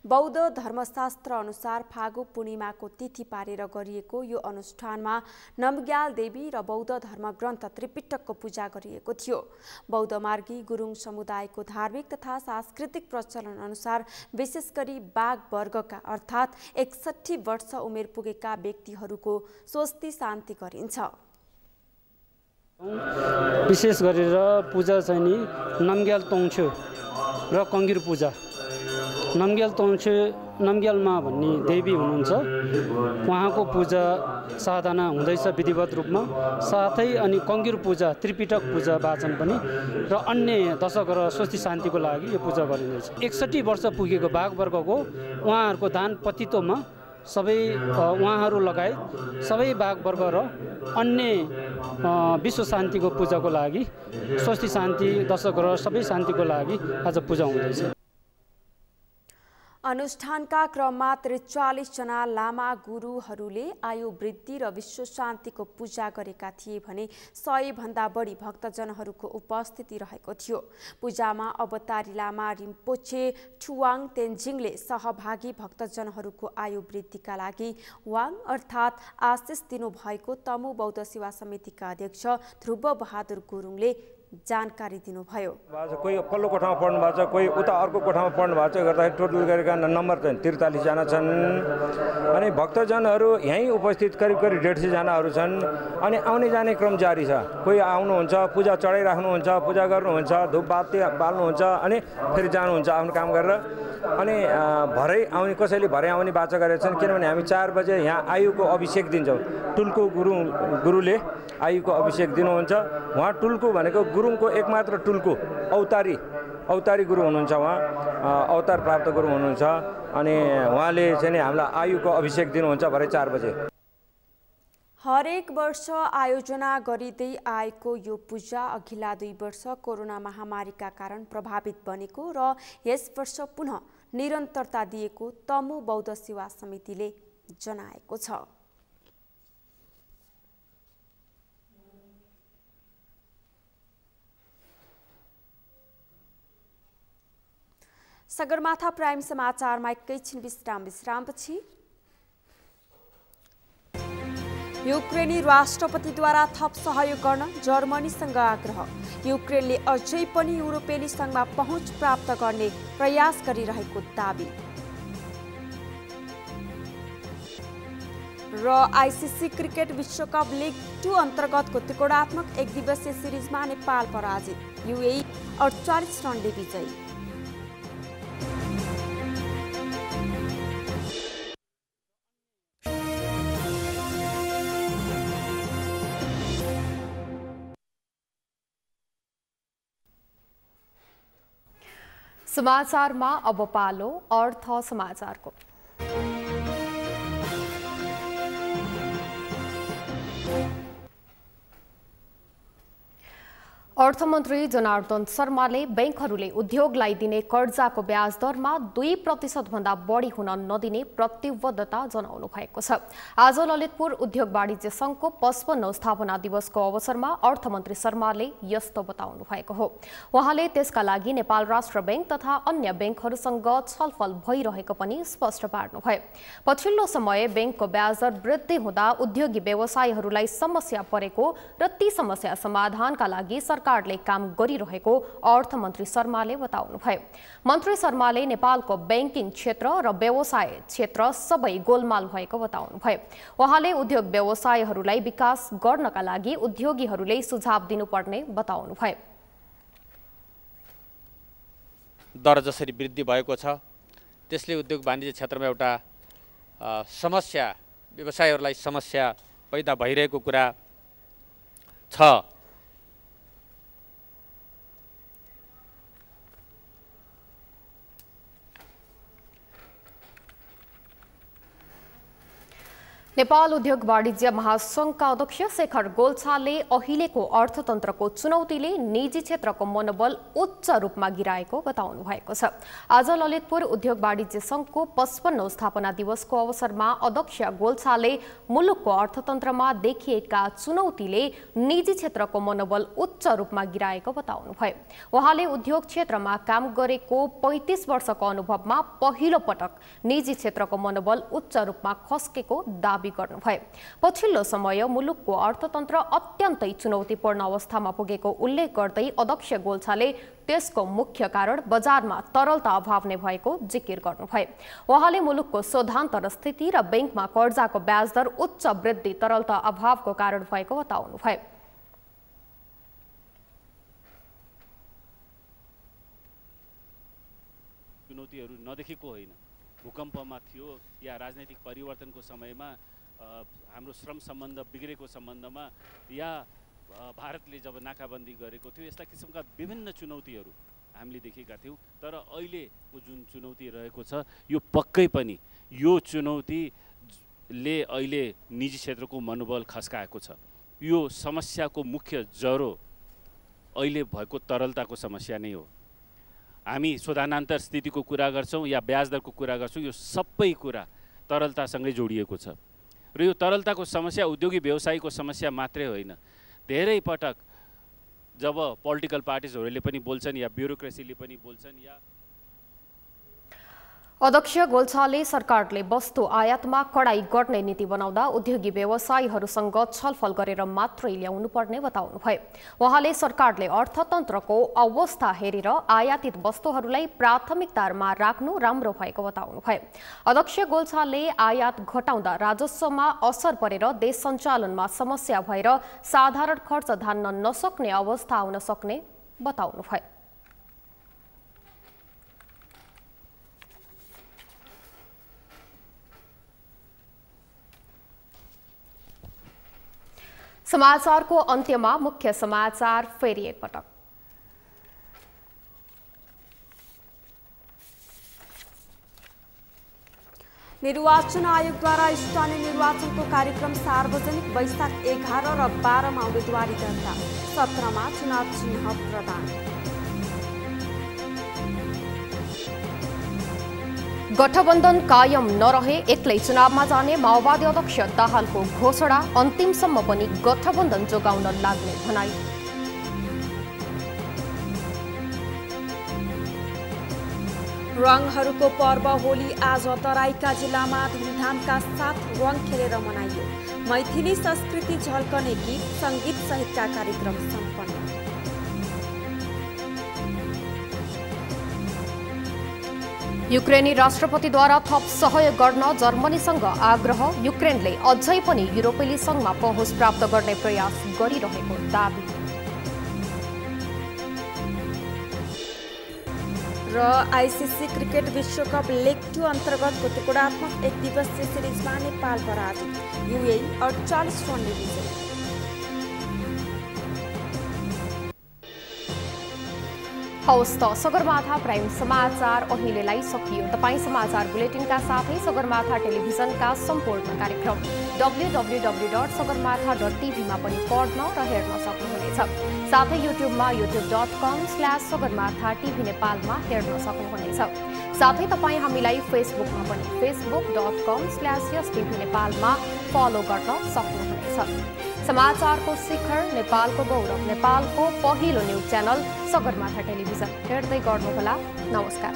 बौद्ध धर्मशास्त्र अनुसार फागु पूर्णिमाको तिथि पारेर गरिएको यो अनुष्ठानमा नमग्याल देवी र बौद्ध धर्मग्रन्थ त्रिपिटकको पूजा गरिएको थियो। बौद्ध मार्गी गुरुङ समुदायको धार्मिक तथा सांस्कृतिक प्रचलन अनुसार विशेष गरी बाघ वर्गका अर्थात् 61 वर्ष उमेर पुगेका व्यक्तिहरूको स्वस्ति शान्ति गरिन्छ। विशेष गरेर पूजा चाहिँ नि नमग्याल तोङछ्यो र कङ्गिर पूजा। नमग्याल तोङछ्यो नमग्यालमा भन्ने देवी हुनुहुन्छ, उहाँको पूजा साधना हुँदैछ विधिवत रूपमा। साथै अनि कङ्गिर पूजा त्रिपिटक पूजा वाचन पनि र अन्य दशग्रह स्वस्ति शान्तिको लागि यो पूजा गरिँदैछ। 61 वर्ष पुगेको बाघ वर्गको उहाँहरूको दान पतित्वमा सबै उहाँहरू लगायत सबै बाघ वर्ग र अन्य विश्व शान्तिको पूजाको लागि स्वस्ति शान्ति दशग्रह सबै शान्तिको लागि आज पूजा हुँदैछ। अनुष्ठानका क्रममा 43 जना लामा गुरुहरूले आयु वृद्धि र विश्व शान्तिको पूजा गरेका थिए भने 100 भन्दा बढी भक्तजनहरूको उपस्थिति रहेको थियो। पूजामा अवतारी लामा रिम्पोछे ठुवाङ तेन्जिङले सहभागी भक्तजनहरूको आयु वृद्धिका लागि वाङ अर्थात् आशिष दिनुभएको तमु बौद्ध सेवा समितिका अध्यक्ष ध्रुव बहादुर गुरुङले जानकारी दिनुभयो। कोही पल्लो कोठामा पढ्नु भएको छ, कोही उता अर्को कोठामा पढ्नु भएको छ, गर्दाखेरि टोटल गरेका नम्बर चाहिँ 43 जना छन्। अनि भक्तजनहरू यहीँ उपस्थित करिब 150 जनाहरू छन्। अनि आउने जाने क्रम जारी छ। कोही आउनुहुन्छ, पूजा चढाइराख्नुहुन्छ, पूजा गर्नुहुन्छ, धूप बाती बाल्नुहुन्छ, अनि फेरि जानुहुन्छ आफ्नो काम गरेर। अनि भरै आउने कसैले भरै आउने बाचा गरेका छन्, किनभने हामी 4 बजे यहाँ आयुको अभिषेक दिन्छौँ। टुल्को गुरुले आयुको अभिषेक दिनुहुन्छ। उहाँ टुल्को भनेको गुरुङको एकमात्र टुल्को अवतारी गुरु हुनुहुन्छ। उहाँ अवतार प्राप्त गुरु हुनुहुन्छ। अनि उहाँले चाहिँ हामीलाई आयुको अभिषेक दिनुहुन्छ भरे 4 बजे। हरेक वर्ष आयोजना गरिँदै आएको यो पूजा अघिल्ला 2 वर्ष कोरोना महामारीका कारण प्रभावित बनेको र यस वर्ष पुनः निरन्तरता दिएको तमु बौद्ध सेवा समितिले जनाएको छ। सगरमाथा प्राइम समाचारमा एकैछिन विश्रामपछि युक्रेनी राष्ट्रपतिद्वारा थप सहयोग गर्न जर्मनीसँग आग्रह। युक्रेनले अझै पनि युरोपेली संघमा पहुँच प्राप्त गर्ने प्रयास गरिरहेको दाबी। र आइसिसी क्रिकेट विश्वकप लिग 2 अन्तर्गतको त्रिकोणात्मक एकदिवसीय सिरिजमा नेपाल पराजित। युएई 48 रनले विजयी। समाचारमा अब पालो अर्थ समाचारको। अर्थमन्त्री जनार्दन शर्माले बैंकहरूले उद्योगलाई दिने कर्जाको ब्याज दरमा 2% भन्दा बढी हुन नदिने प्रतिबद्धता जनाउनु भएको छ। आज ललितपुर उद्योग वाणिज्य संघको 55औं स्थापना दिवसको अवसरमा अर्थमन्त्री शर्माले यस्तो बताउनु भएको हो। उहाँले त्यसका लागि नेपाल राष्ट्र बैंक तथा अन्य बैंकहरूसँग छलफल भइरहेको पनि स्पष्ट पार्नुभयो। पछिल्लो समय बैंकको ब्याज दर वृद्धि हुँदा उद्योगी व्यवसायीहरूलाई समस्या परेको र ती समस्या समाधानका लागि सरकारले काम गरिरहेको अर्थमन्त्री शर्माले बताउनुभयो। मन्त्री शर्माले नेपालको बैंकिङ क्षेत्र र व्यवसाय क्षेत्र सबै गोलमाल भएको बताउनुभयो। उहाँले उद्योग व्यवसायीहरूलाई विकास गर्नका लागि उद्योगीहरूले सुझाव दिनुपर्ने बताउनुभयो। दर जसरी वृद्धि भएको छ त्यसले उद्योग वाणिज्य क्षेत्रमा एउटा समस्या, व्यवसायीहरूलाई समस्या पैदा भइरहेको कुरा छ। नेपाल उद्योग वाणिज्य महासंघका अध्यक्ष शेखर गोल्छाले अहिलेको अर्थतन्त्रको चुनौतीले निजी क्षेत्रको मनोबल उच्च रूपमा गिराएको बताउनु भएको छ। आज ललितपुर उद्योग वाणिज्य संघको 55औं स्थापना दिवसको अवसरमा अध्यक्ष गोल्छाले मुलुकको अर्थतन्त्रमा देखिएका चुनौतीले निजी क्षेत्रको मनोबल उच्च रूपमा गिराएको बताउनुभयो। उहाँले उद्योग क्षेत्रमा काम गरेको 35 वर्षको अनुभवमा पहिलो पटक निजी क्षेत्रको मनोबल उच्च रूपमा खस्केको दावी गर्नुभयो। पछिल्लो समय मुलुकको अर्थतन्त्र अत्यन्तै चुनौतीपूर्ण अवस्थामा पुगेको उल्लेख गर्दै अध्यक्ष गोल्छाले त्यसको मुख्य कारण बजारमा तरलता अभाव नै भएको जिकिर गर्नुभयो। उहाँले मुलुकको शोधान्तर स्थिति र बैंकमा कर्जाको ब्याज दर उच्च वृद्धि तरलता अभावको कारण भएको बताउनुभयो। चुनौतीहरू नदेखेको होइन, भूकम्पमा थियो या राजनैतिक परिवर्तनको समयमा हाम्रो श्रम सम्बन्ध बिग्रेको सम्बन्धमा या भारतले जब नाकाबन्दी गरेको थियो, यस्ता किसिमका विभिन्न चुनौतीहरू हामीले देखेका थियौँ। तर अहिलेको जुन चुनौती रहेको छ यो पक्कै पनि यो चुनौतीले अहिले निजी क्षेत्रको मनोबल खस्काएको छ। यो समस्याको मुख्य जरो अहिले भएको तरलताको समस्या नै हो। हामी शोधानान्तर स्थितिको कुरा गर्छौँ या ब्याज दरको कुरा गर्छौँ, यो सबै कुरा तरलतासँगै जोडिएको छ। र यो तरलताको समस्या उद्योगी व्यवसायीको समस्या मात्रै होइन। धेरै पटक जब पोलिटिकल पार्टिजहरूले पनि बोल्छन् या ब्युरोक्रेसीले पनि बोल्छन् या अध्यक्ष गोल्छाले सरकारले वस्तु आयातमा कडाई गर्ने नीति बनाउँदा उद्योगी व्यवसायीहरूसँग छलफल गरेर मात्रै ल्याउनु पर्ने बताउनुभयो। उहाँले सरकारले अर्थतन्त्रको अवस्था हेरेर आयातित वस्तुहरूलाई प्राथमिकतामा राख्नु राम्रो भएको बताउनुभयो। अध्यक्ष गोल्छाले आयात घटाउँदा राजस्वमा असर परेर देश सञ्चालनमा समस्या भएर साधारण खर्च धान्न नसक्ने अवस्था आउन सक्ने बताउनुभयो। समाचारको अन्त्यमा मुख्य समाचार फेरि एकपटक। निर्वाचन आयोगद्वारा स्थानीय निर्वाचनको कार्यक्रम सार्वजनिक वैशाख 11 र 12 मा उम्मेदवारी दर्ता, 17 मा चुनाव चिन्ह प्रदान। गठबन्धन कायम नरहे एक्लै चुनावमा जाने माओवादी अध्यक्ष दाहालको घोषणा, अन्तिमसम्म पनि गठबन्धन जोगाउन लाग्ने भनाई। रङहरूको पर्व होली आज तराईका जिल्लामा धुमधामका साथ रङ खेलेर मनाइयो। मैथिली संस्कृति झल्कने गीत संगीत सहितका कार्यक्रम सम्पन्न। युक्रेनी राष्ट्रपतिद्वारा थप सहयोग गर्न जर्मनीसँग आग्रह, युक्रेनले अझै पनि युरोपेली संघमा पहुँच प्राप्त गर्ने प्रयास गरिरहेको दावी। र आईसीसी क्रिकेट विश्वकप लेग 2 अन्तर्गतको त्रिकोणात्मक एक दिवसीय सिरिजमा नेपाल पराजित, यूएई 48 रनले विजय। हवस् त सगरमाथा प्राइम समाचार अहिलेलाई सकियो। तपाईँ समाचार बुलेटिनका साथै सगरमाथा टेलिभिजनका सम्पूर्ण कार्यक्रम www.sagarmatha.tv मा पनि पढ्न र हेर्न सक्नुहुनेछ। साथै युट्युबमा youtube.com/sagarmatha TV नेपालमा हेर्न सक्नुहुनेछ। साथै तपाईँ हामीलाई फेसबुकमा पनि facebook.com/yastv नेपालमा फलो गर्न सक्नुहुनेछ। समाचारको शिखर, नेपालको गौरव, नेपालको पहिलो न्युज च्यानल सगरमाथा टेलिभिजन हेर्दै गर्नुहोला। नमस्कार।